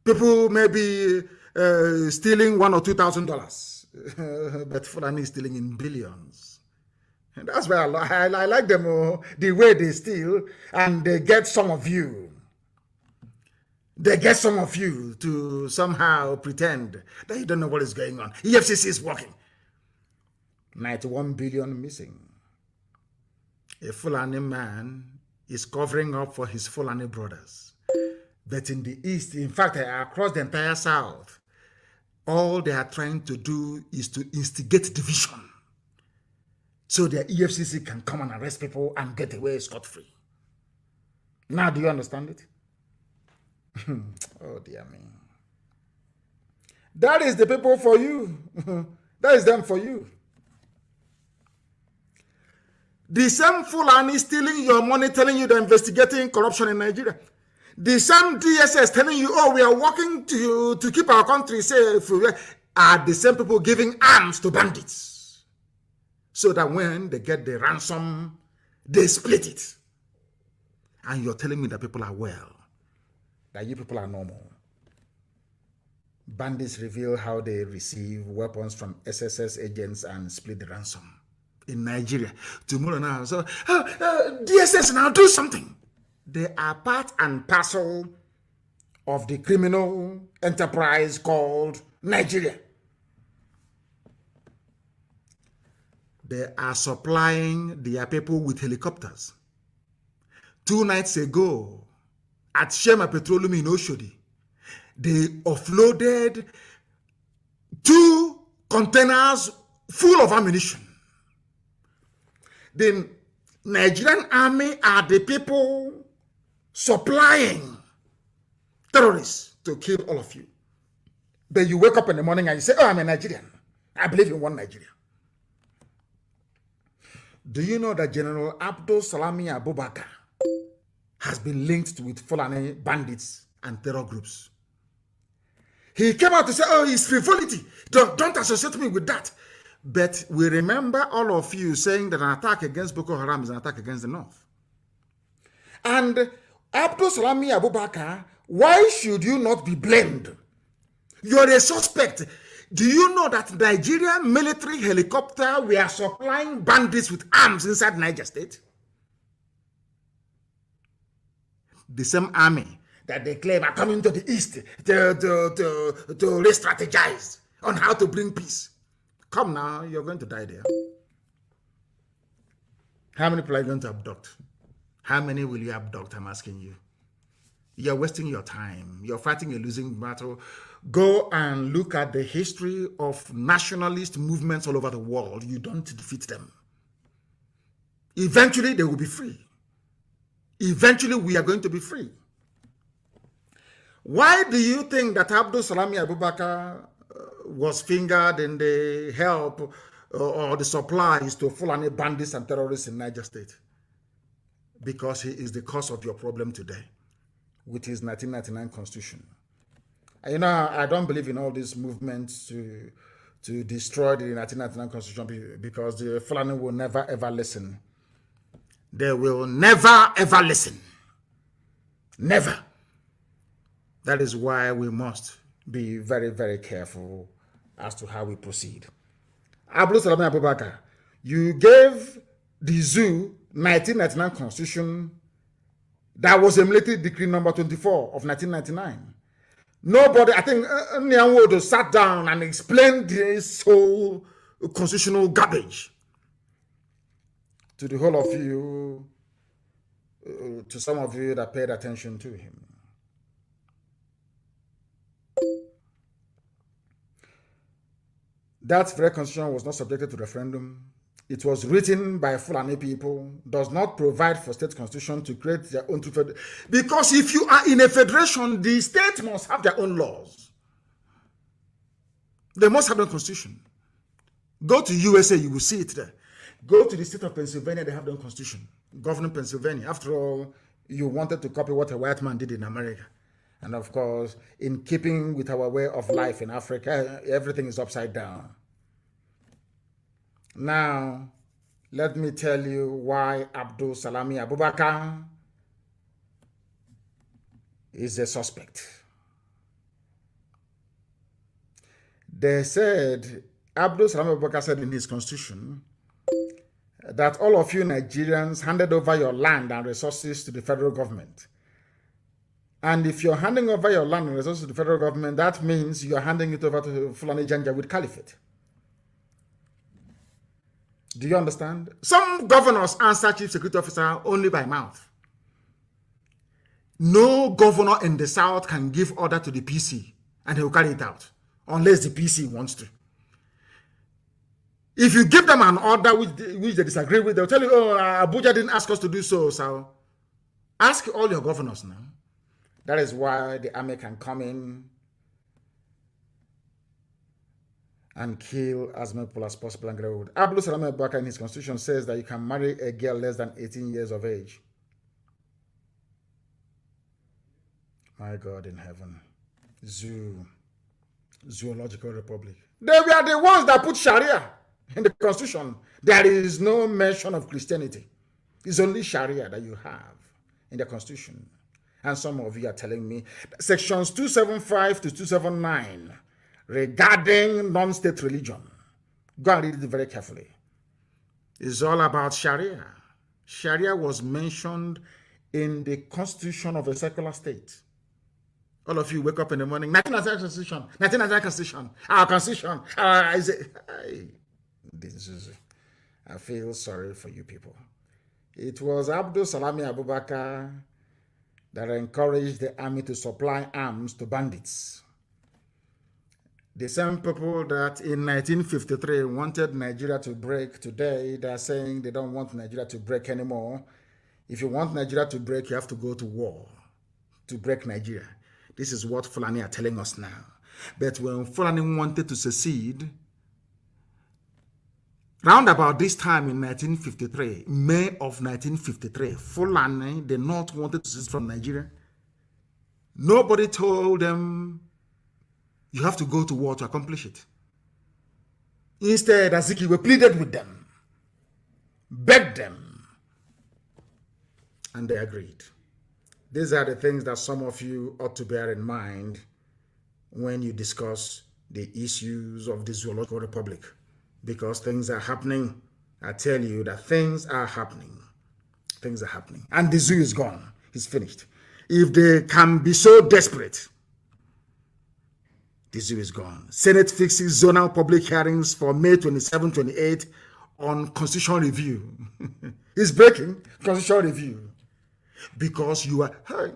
People may be stealing $1,000 or $2,000, but Fulani is stealing in billions. And that's why I like them, the way they steal, and they get some of you. They get some of you to somehow pretend that you don't know what is going on. EFCC is working. 91 billion missing. A Fulani man is covering up for his Fulani brothers. But in the East, in fact, across the entire South, all they are trying to do is to instigate division so the EFCC can come and arrest people and get away scot-free. Now, do you understand it? Oh, dear me. That is the people for you. That is them for you. The same Fulani stealing your money, telling you they're investigating corruption in Nigeria. The same DSS telling you, oh, we are working to keep our country safe, are the same people giving arms to bandits. so that when they get the ransom, they split it. And you're telling me that people are well, that you people are normal. Bandits reveal how they receive weapons from SSS agents and split the ransom in Nigeria. Tomorrow now, so DSS now do something. They are part and parcel of the criminal enterprise called Nigeria. They are supplying their people with helicopters. 2 nights ago, at Shema Petroleum in Oshodi, they offloaded 2 containers full of ammunition. The Nigerian army are the people supplying terrorists to kill all of you. Then you wake up in the morning and you say, oh, I'm a Nigerian. I believe in one Nigeria. Do you know that General Abdul Salami Abubakar has been linked with Fulani bandits and terror groups? He came out to say, oh, it's frivolity. Don't associate me with that. But we remember all of you saying that an attack against Boko Haram is an attack against the North. And Abdul Salami Abubakar, why should you not be blamed? You're a suspect. Do you know that Nigerian military helicopter were supplying bandits with arms inside Niger State? The same army that they claim are coming to the east to re-strategize on how to bring peace. Come now, you're going to die there. How many people are you going to abduct? How many will you abduct? I'm asking you. You're wasting your time. You're fighting a losing battle. Go and look at the history of nationalist movements all over the world. You don't defeat them. Eventually, they will be free. Eventually, we are going to be free. Why do you think that Abdul Salami Abubakar was fingered in the help or the supplies to Fulani bandits and terrorists in Niger State? Because he is the cause of your problem today with his 1999 constitution. You know, I don't believe in all these movements to destroy the 1999 constitution because the Fulani will never ever listen. They will never ever listen. Never. That is why we must be very, very careful as to how we proceed. Abdul Salami Abubakar, you gave the zoo 1999 constitution that was a military decree number 24 of 1999. Nobody, I think, Nyanwodo sat down and explained this whole constitutional garbage to the whole of you, to some of you that paid attention to him. That very constitution was not subjected to referendum. It was written by Fulani people, does not provide for state constitution to create their own federation. Because if you are in a federation, the state must have their own laws. They must have their constitution. Go to USA, you will see it there. Go to the state of Pennsylvania, they have their own constitution. Governing Pennsylvania. After all, you wanted to copy what a white man did in America. And of course, in keeping with our way of life in Africa, everything is upside down. Now, let me tell you why Abdul Salami Abubakar is a suspect. They said, Abdul Salami Abubakar said in his constitution that all of you Nigerians handed over your land and resources to the federal government. And if you're handing over your land and resources to the federal government, that means you're handing it over to Fulani Janjaweed Caliphate. Do you understand? Some governors answer chief security officer only by mouth. No governor in the South can give order to the PC and he will carry it out unless the PC wants to. If you give them an order which they disagree with, they'll tell you, oh, Abuja didn't ask us to do so. So ask all your governors now. That is why the army can come in and kill as many people as possible and get away with it. Abdul Salami Abubakar in his constitution says that you can marry a girl less than 18 years of age. My God in heaven. Zoological Republic. They were the ones that put Sharia In the Constitution, there is no mention of Christianity. It's only Sharia that you have in the Constitution. And some of you are telling me sections 275 to 279 regarding non-state religion. Go and read it very carefully. It's all about Sharia. Sharia was mentioned in the constitution of a secular state. All of you wake up in the morning, 1999 Constitution, 1999 Constitution, our Constitution. I feel sorry for you people. It was Abdul Salami Abubakar that encouraged the army to supply arms to bandits. The same people that in 1953 wanted Nigeria to break, today they are saying they don't want Nigeria to break anymore. If you want Nigeria to break, you have to go to war to break Nigeria. This is what Fulani are telling us now. But when Fulani wanted to secede, round about this time in 1953, May of 1953, Fulani, the North, wanted to secede from Nigeria. Nobody told them you have to go to war to accomplish it. Instead, Azikiwe pleaded with them, begged them, and they agreed. These are the things that some of you ought to bear in mind when you discuss the issues of the Zoological Republic, because things are happening. I tell you that things are happening. Things are happening. And the zoo is gone. It's finished. If they can be so desperate, the zoo is gone. Senate fixes zonal public hearings for May 27, 28 on constitutional review. It's breaking constitutional review. Because you are, hi.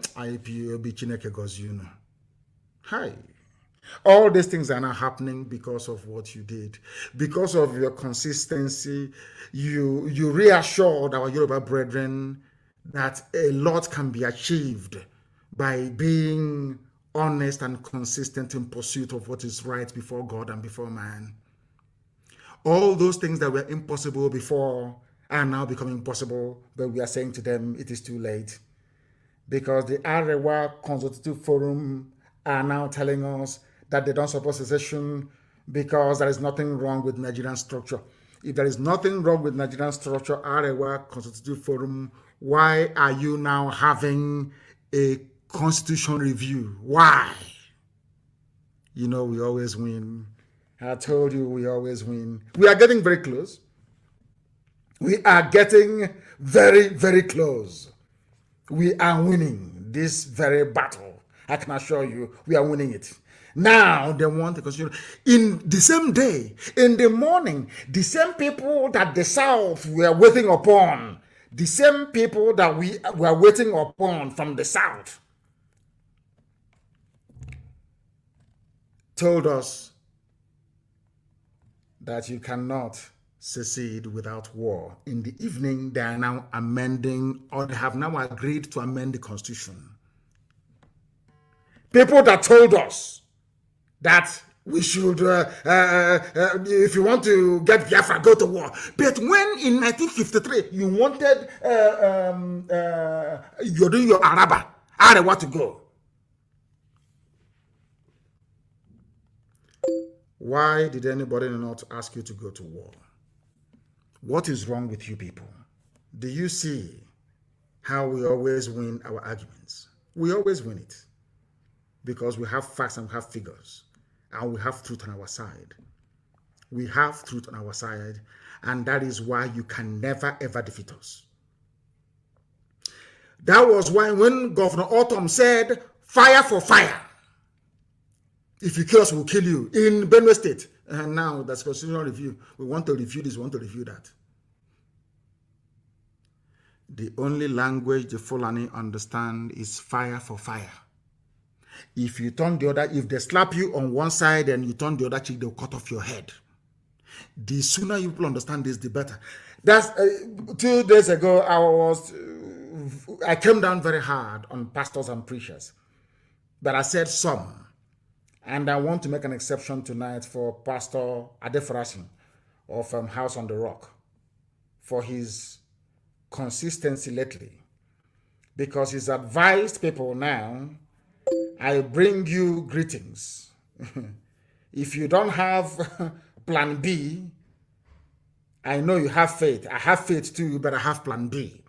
All these things are not happening because of what you did. Because of your consistency, you reassured our Yoruba brethren that a lot can be achieved by being honest and consistent in pursuit of what is right before God and before man. All those things that were impossible before are now becoming possible, but we are saying to them it is too late. Because the Arewa Consultative Forum are now telling us that they don't support secession because there is nothing wrong with Nigerian structure. If there is nothing wrong with Nigerian structure, Arewa Consultative Forum, why are you now having a constitution review? Why? You know we always win. I told you we always win. We are getting very close. We are getting very, very close. We are winning this very battle. I can assure you, we are winning it. Now they want to consider in the same day, in the morning, the same people that the South were waiting upon, the same people that we were waiting upon from the South, told us that you cannot secede without war. In the evening, they are now amending, or they have now agreed to amend the Constitution. People that told us that we should, if you want to get Biafra, go to war. But when in 1953 you wanted, you're doing your Araba, Arewa to go. Why did anybody not ask you to go to war? What is wrong with you people? Do you see how we always win our arguments? We always win it because we have facts and we have figures and we have truth on our side. We have truth on our side, and that is why you can never ever defeat us. That was why when Governor Autumn said, fire for fire, if you kill us, we'll kill you, in Benue State. And now that's constitutional review. We want to review this, we want to review that. The only language the Fulani understand is fire for fire. If you turn the other, if they slap you on one side and you turn the other cheek, they'll cut off your head. The sooner you people understand this, the better. That's 2 days ago, I came down very hard on pastors and preachers. But I said some. And I want to make an exception tonight for Pastor Adefarasin of House on the Rock for his consistency lately. Because he's advised people now, I bring you greetings. If you don't have plan B, I know you have faith. I have faith too, but I have plan B.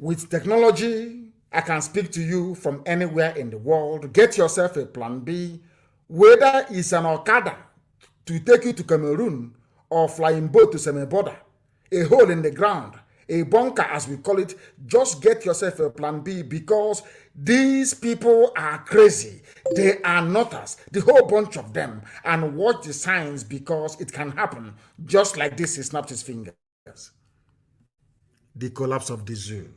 With technology, I can speak to you from anywhere in the world. Get yourself a plan B, whether it's an Okada to take you to Cameroon or flying boat to Semeboda, a hole in the ground, a bunker as we call it. Just get yourself a plan B, because these people are crazy. They are nutters, the whole bunch of them. And watch the signs, because it can happen just like this. He snapped his fingers. The collapse of the zoo.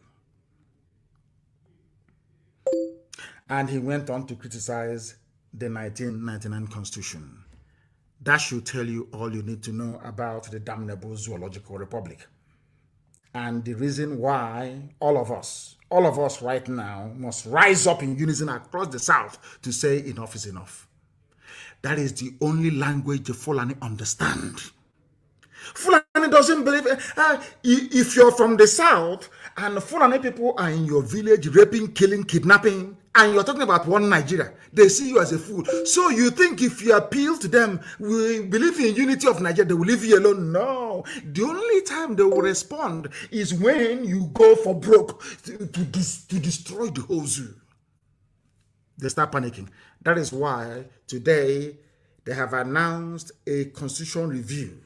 And he went on to criticize the 1999 Constitution. That should tell you all you need to know about the damnable zoological republic. And the reason why all of us right now must rise up in unison across the South to say enough is enough. That is the only language the Fulani understand. Fulani doesn't believe it. If you're from the South and Fulani people are in your village raping, killing, kidnapping, and you're talking about one Nigeria, they see you as a fool. So you think if you appeal to them, we believe in unity of Nigeria, they will leave you alone? No. The only time they will respond is when you go for broke to destroy the whole zoo. They start panicking. That is why today they have announced a constitutional review,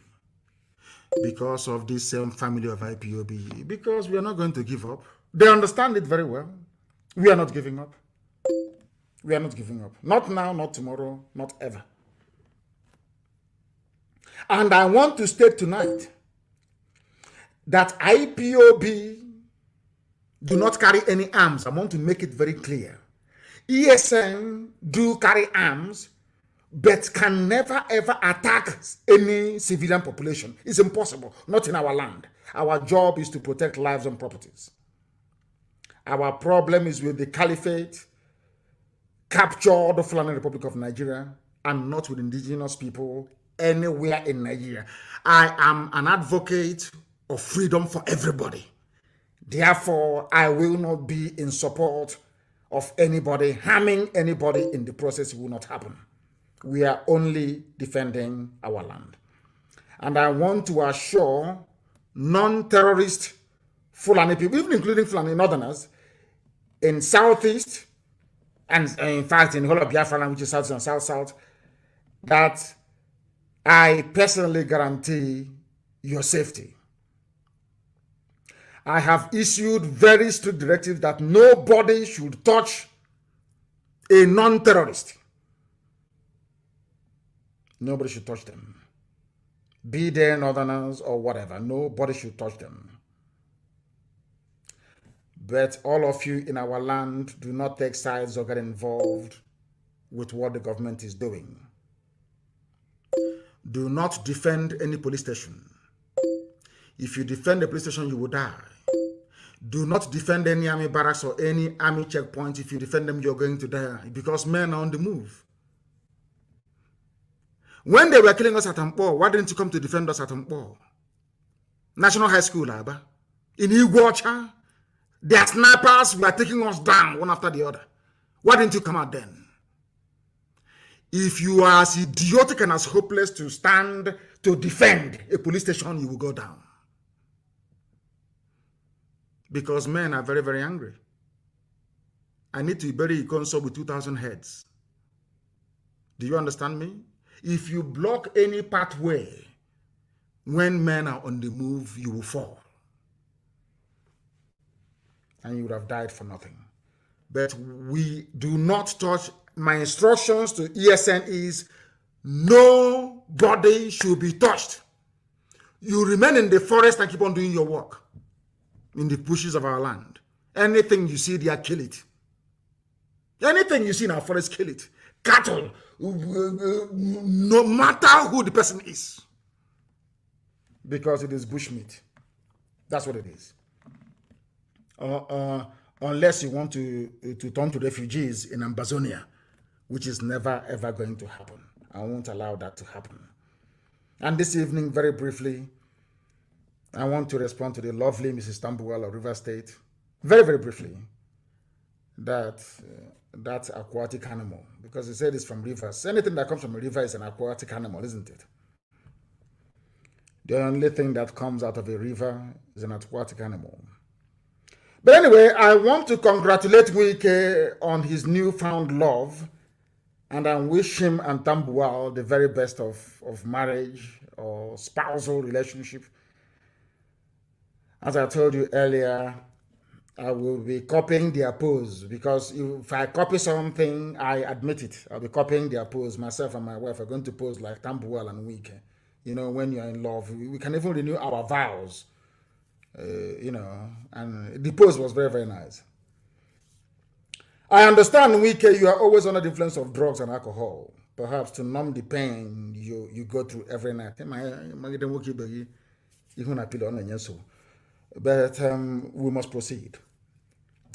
because of this same family of IPOB, because we are not going to give up. They understand it very well. We are not giving up. We are not giving up. Not now, not tomorrow, not ever. And I want to state tonight that IPOB do not carry any arms. I want to make it very clear. ESN do carry arms, but can never ever attack any civilian population. It's impossible, not in our land. Our job is to protect lives and properties. Our problem is with the caliphate, capture the Fulani Republic of Nigeria, and not with indigenous people anywhere in Nigeria. I am an advocate of freedom for everybody. Therefore, I will not be in support of anybody harming anybody in the process. It will not happen. We are only defending our land. And I want to assure non-terrorist Fulani people, even including Fulani Northerners, in Southeast, and in fact in the whole of Biafra land, which is South and South, that I personally guarantee your safety. I have issued very strict directives that nobody should touch a non-terrorist. Nobody should touch them. Be they Northerners or whatever, nobody should touch them. But all of you in our land, do not take sides or get involved with what the government is doing. Do not defend any police station. If you defend the police station, you will die. Do not defend any army barracks or any army checkpoint. If you defend them, you're going to die, because men are on the move. When they were killing us at Ampo, why didn't you come to defend us at Ampo? National High School, Aba. In Iguacha, their snipers were taking us down one after the other. Why didn't you come out then? If you are as idiotic and as hopeless to stand to defend a police station, you will go down. Because men are very, very angry. I need to bury Ikonso with 2,000 heads. Do you understand me? If you block any pathway, when men are on the move, you will fall. And you would have died for nothing. But we do not touch. My instructions to ESN is nobody should be touched. You remain in the forest and keep on doing your work in the bushes of our land. Anything you see there, kill it. Anything you see in our forest, kill it. Cattle, no matter who the person is. Because it is bushmeat. That's what it is. Unless you want to turn to refugees in Amazonia, which is never ever going to happen. I won't allow that to happen. And this evening, very briefly, I want to respond to the lovely Mrs. Tambuwal of River State, very, very briefly, that aquatic animal, because he said it's from rivers. Anything that comes from a river is an aquatic animal, isn't it? The only thing that comes out of a river is an aquatic animal. But anyway, I want to congratulate Wike on his newfound love, and I wish him and Tambuwal the very best of marriage or spousal relationship. As I told you earlier, I will be copying their pose, because if I copy something, I admit it. I'll be copying their pose. Myself and my wife are going to pose like Tambuwal and Wike. You know, when you're in love, we can even renew our vows. You know, and the pose was very, very nice. I understand, Wike, you are always under the influence of drugs and alcohol, perhaps to numb the pain you go through every night. But we must proceed.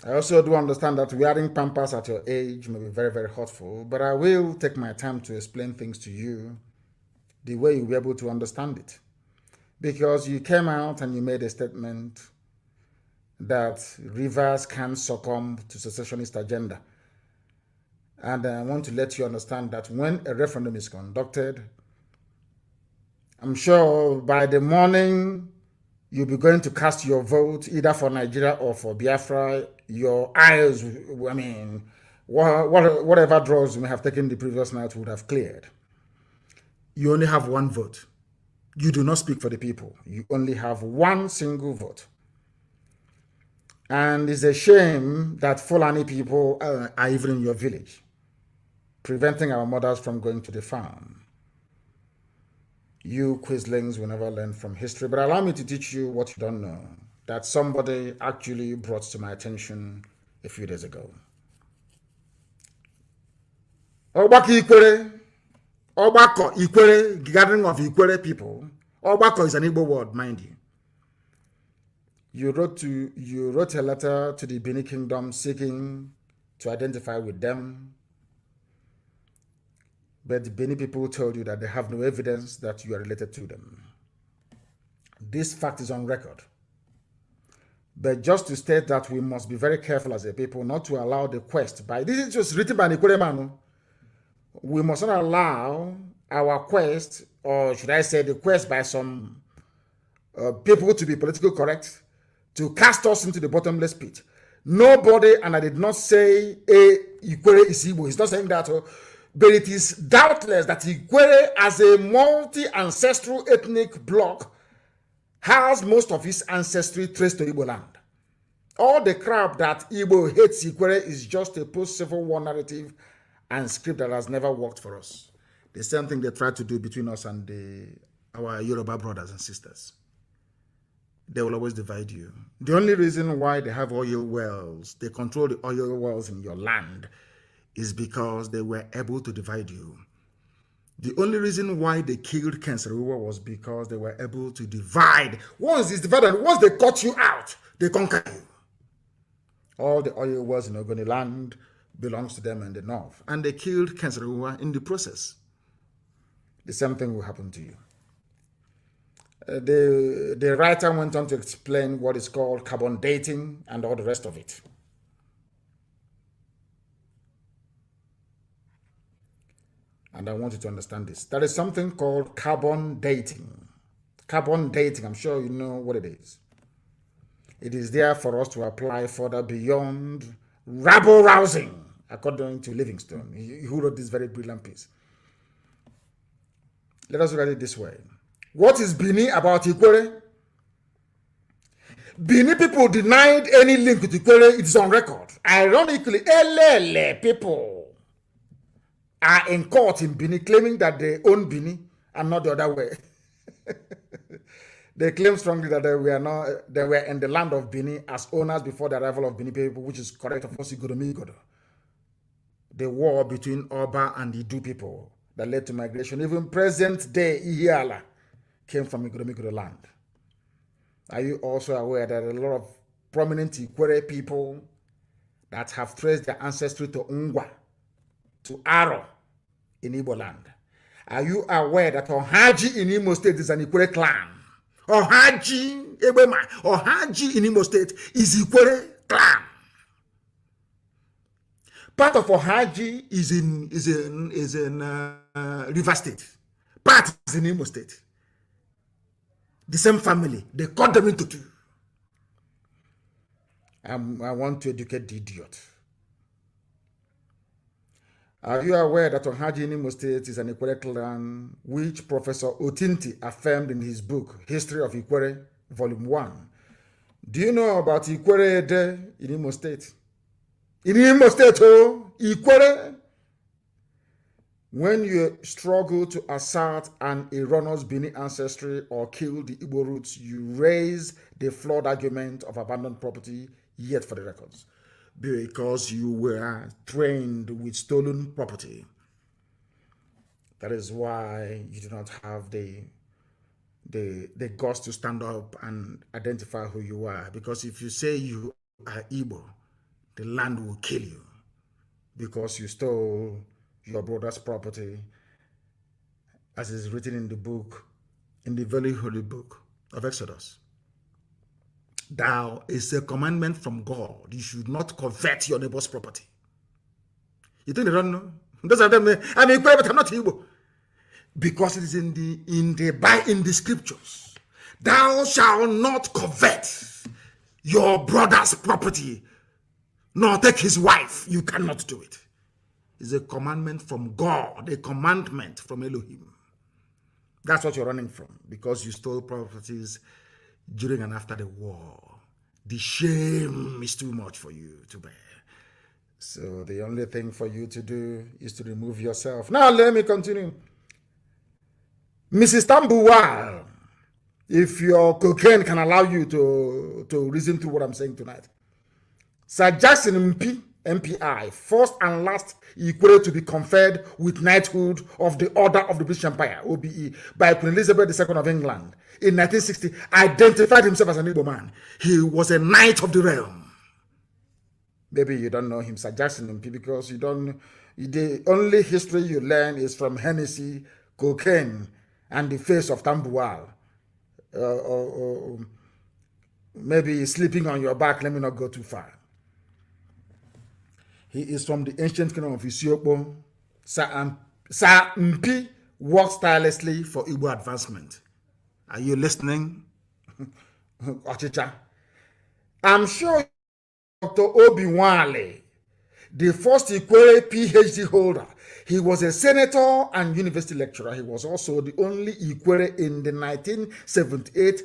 I also do understand that wearing pampers at your age may be very, very hurtful, but I will take my time to explain things to you the way you'll be able to understand it. Because you came out and you made a statement that rivers can succumb to secessionist agenda. And I want to let you understand that when a referendum is conducted, I'm sure by the morning you'll be going to cast your vote either for Nigeria or for Biafra. Your eyes, I mean, whatever drugs you may have taken the previous night would have cleared. You only have one vote. You do not speak for the people. You only have one single vote. And it's a shame that Fulani people are even in your village, preventing our mothers from going to the farm. You Quislings will never learn from history, but allow me to teach you what you don't know, that somebody actually brought to my attention a few days ago. Ogbako Ikwere, gathering of Ikwere people. Ogbako is an Igbo word, mind you. You wrote a letter to the Benin Kingdom seeking to identify with them. But the Benin people told you that they have no evidence that you are related to them. This fact is on record. But just to state that we must be very careful as a people not to allow the quest by, this is just written by Nikwere Manu. We must not allow our quest, or should I say the quest by some people to be politically correct, to cast us into the bottomless pit. Nobody, and I did not say Ikwere is Igbo, he's not saying that, but it is doubtless that Ikwere, as a multi-ancestral ethnic bloc, has most of his ancestry traced to Igbo land. All the crap that Igbo hates Ikwere is just a post-Civil War narrative and script that has never worked for us. The same thing they try to do between us and our Yoruba brothers and sisters. They will always divide you. The only reason why they have oil wells, they control the oil wells in your land, is because they were able to divide you. The only reason why they killed Ken Saro-Wiwa was because they were able to divide. Once it's divided, once they cut you out, they conquer you. All the oil wells in Ogoni land belongs to them in the north. And they killed Ken Saro-Wiwa in the process. The same thing will happen to you. The writer went on to explain what is called carbon dating and all the rest of it. And I want you to understand this. There is something called carbon dating. Carbon dating, I'm sure you know what it is. It is there for us to apply further beyond rabble-rousing, according to Livingstone, who wrote this very brilliant piece. Let us look at it this way. What is Bini about Ikwere? Bini people denied any link with Ikwere. It is on record. Ironically, Elele people are in court in Bini claiming that they own Bini and not the other way. They claim strongly that they were in the land of Bini as owners before the arrival of Bini people, which is correct, of course, Igodo. The war between Oba and the Idu people that led to migration. Even present day Ihiala came from Igodo land. Are you also aware that a lot of prominent Ikwere people that have traced their ancestry to Ngwa, to Aro in Igbo land? Are you aware that Ohaji in Imo State is an Ikwere clan? Ohaji in Imo State is Ikwere clan. Part of Ohaji is in River State. Part is in Imo State. the same family. They cut them into two. I want to educate the idiot. Are you aware that Ohaji in Imo State is an Ikwere clan, which Professor Otinti affirmed in his book, History of Ikwere, Volume 1? Do you know about Ikwere Ede in Imo State? In Imo State, oh, Ikwere. When you struggle to assert an erroneous Bini ancestry or kill the Igbo roots, you raise the flawed argument of abandoned property, yet for the records, because you were trained with stolen property. That is why you do not have the guts to stand up and identify who you are. Because if you say you are Igbo, the land will kill you because you stole your brother's property, as is written in the book, in the very holy book of Exodus. Thou is a commandment from God. You should not covet your neighbor's property. You think they don't know? Those of them, I mean, but I'm not Igbo. Because it is in the scriptures. Thou shalt not covet your brother's property, nor take his wife. You cannot do it. It's a commandment from God, a commandment from Elohim. That's what you're running from, because you stole properties during and after the war. The shame is too much for you to bear. So the only thing for you to do is to remove yourself. Now let me continue. Mrs. Tambuwal, if your cocaine can allow you to reason through what I'm saying tonight. Sir Jackson MPI, first and last Ikwere to be conferred with knighthood of the Order of the British Empire, OBE, by Queen Elizabeth II of England in 1960, identified himself as an Igbo man. He was a knight of the realm. Maybe you don't know him, Sir Jackson MP, because the only history you learn is from Hennessy, cocaine, and the face of Tambuwal. Or maybe sleeping on your back. Let me not go too far. He is from the ancient kingdom of Isiokpo. Sir Mpi worked tirelessly for Igbo advancement. Are you listening? Ochicha. I'm sure Dr. Obi Wale, the first Ikwere PhD holder, he was a senator and university lecturer. He was also the only Ikwere in the 1978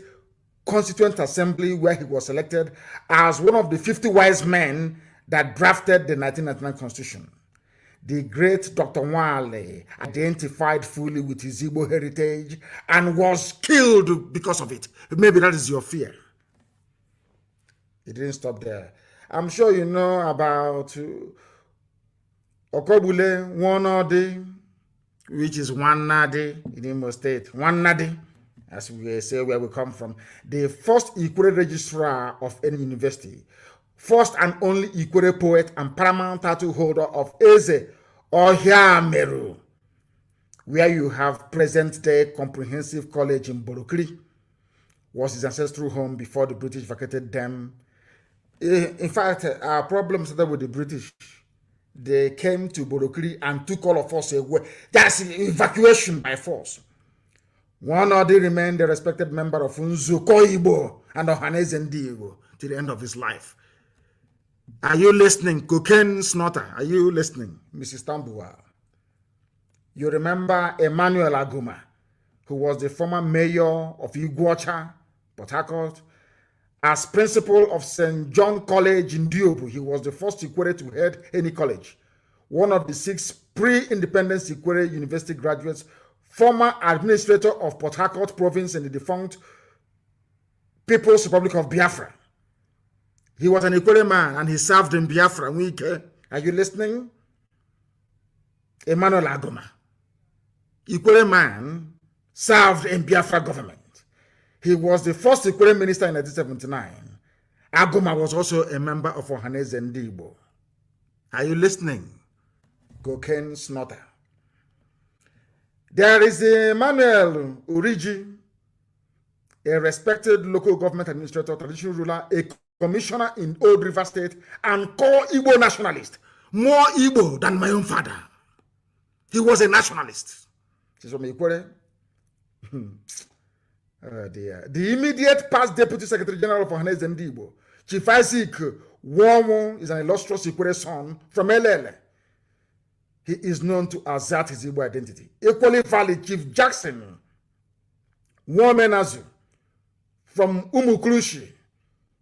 Constituent Assembly, where he was elected as one of the 50 wise men that drafted the 1999 Constitution. The great Dr. Wale identified fully with his Igbo heritage and was killed because of it. Maybe that is your fear. It didn't stop there. I'm sure you know about Okobule Wanode, which is Wanade in Imo State. Wanade, as we say where we come from. The first Ikwere registrar of any university. First and only Ikwere poet and paramount title holder of Eze Ohiameru, where you have present-day Comprehensive College in Borokri, was his ancestral home before the British vacated them. In fact, our problem started with the British. They came to Borokri and took all of us away. That's evacuation by force. One or they remained a respected member of Nzuko Igbo and Ohaneze Igbo till the end of his life. Are you listening, cocaine snorter? Are you listening, Mrs. Tambuwal? You remember Emmanuel Aguma, who was the former mayor of Iguacha, Port Harcourt, as principal of St. John College in Diobu. He was the first Ikwere to head any college. One of the 6 pre-independence Ikwere University graduates, former administrator of Port Harcourt province in the defunct People's Republic of Biafra. He was an Ikwere man and he served in Biafra. Are you listening? Emmanuel Agoma. Ikwere man served in Biafra government. He was the first Ikwere minister in 1979. Agoma was also a member of Ohaneze Igbo. Are you listening? Cocaine snorter. There is Emmanuel Uriji, a respected local government administrator, traditional ruler, a commissioner in Old River State, and core Igbo nationalist. More Igbo than my own father. He was a nationalist. She's from Ikwere. Oh dear. The immediate past Deputy Secretary General of Nnamdi Kanu, Chief Isaac Womo, is an illustrious Ikwere son from Elele. He is known to assert his Igbo identity. Equally valid, Chief Jackson Womenazu from Umuklushi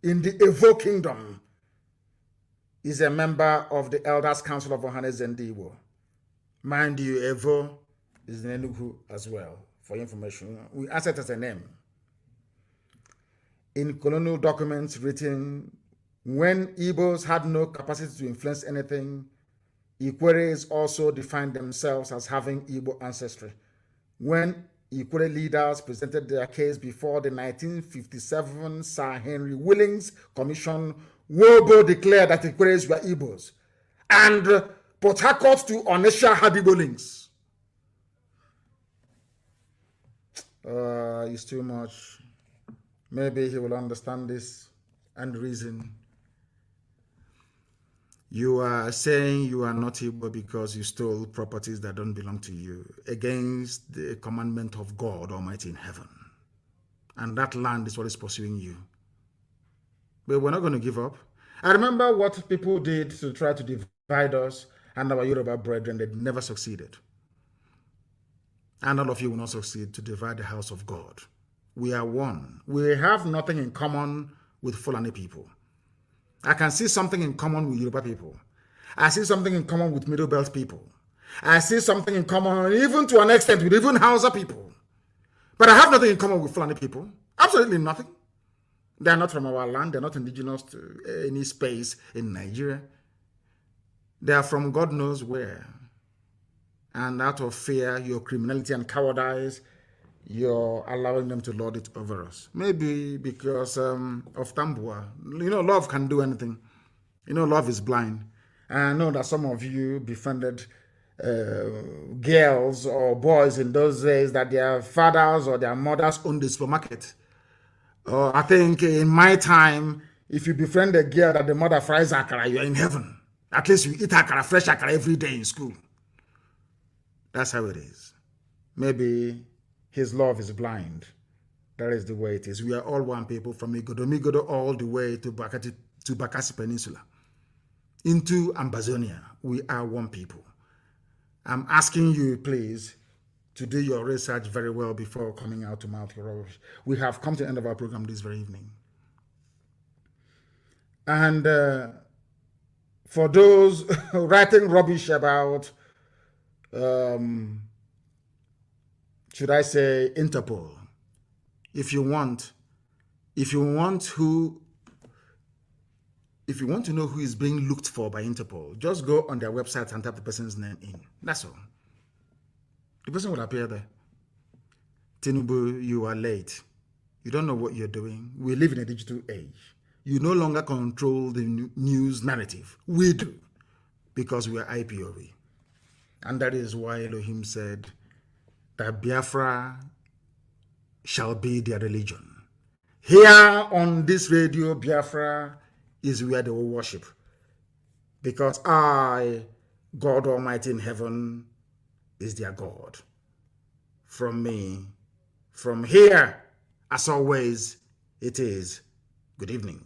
in the Evo Kingdom is a member of the Elders Council of Nnamdi Kanu. Mind you, Evo is in Enugu as well. For information, we answer it as a name. In colonial documents written when Igbos had no capacity to influence anything, Ikweres also defined themselves as having Igbo ancestry. When Ikwere leaders presented their case before the 1957 Sir Henry Willings Commission, Wobo declared that Ikweres were Igbos, and Port Harcourt to Onisha had Igbo links. It's too much. Maybe he will understand this and reason. You are saying you are not Igbo because you stole properties that don't belong to you against the commandment of God Almighty in heaven. And that land is what is pursuing you. But we're not going to give up. I remember what people did to try to divide us and our Yoruba brethren. They never succeeded. And all of you will not succeed to divide the house of God. We are one. We have nothing in common with Fulani people. I can see something in common with Yoruba people. I see something in common with Middle Belt people. I see something in common, even to an extent, with even Hausa people. But I have nothing in common with Fulani people. Absolutely nothing. They are not from our land. They are not indigenous to any space in Nigeria. They are from God knows where. And out of fear, your criminality and cowardice, you're allowing them to lord it over us. Maybe because of Tambua. You know, love can do anything. You know, love is blind. And I know that some of you befriended girls or boys in those days that their fathers or their mothers owned the supermarket. I think in my time, if you befriend a girl that the mother fries akara, you're in heaven. At least you eat akara, fresh akara every day in school. That's how it is. Maybe his love is blind. That is the way it is. We are all one people from Migodo all the way to Bakassi Peninsula. Into Ambazonia, we are one people. I'm asking you, please, to do your research very well before coming out to mouth your rubbish. We have come to the end of our program this very evening. And for those writing rubbish about should I say Interpol? If you want to know who is being looked for by Interpol, just go on their website and type the person's name in. That's all. The person will appear there. Tinubu, you are late. You don't know what you're doing. We live in a digital age. You no longer control the news narrative. We do, because we are IPOB. And that is why Elohim said that Biafra shall be their religion. Here on this radio, Biafra is where they will worship. Because I, God Almighty in heaven, is their God. From me, from here, as always, it is good evening.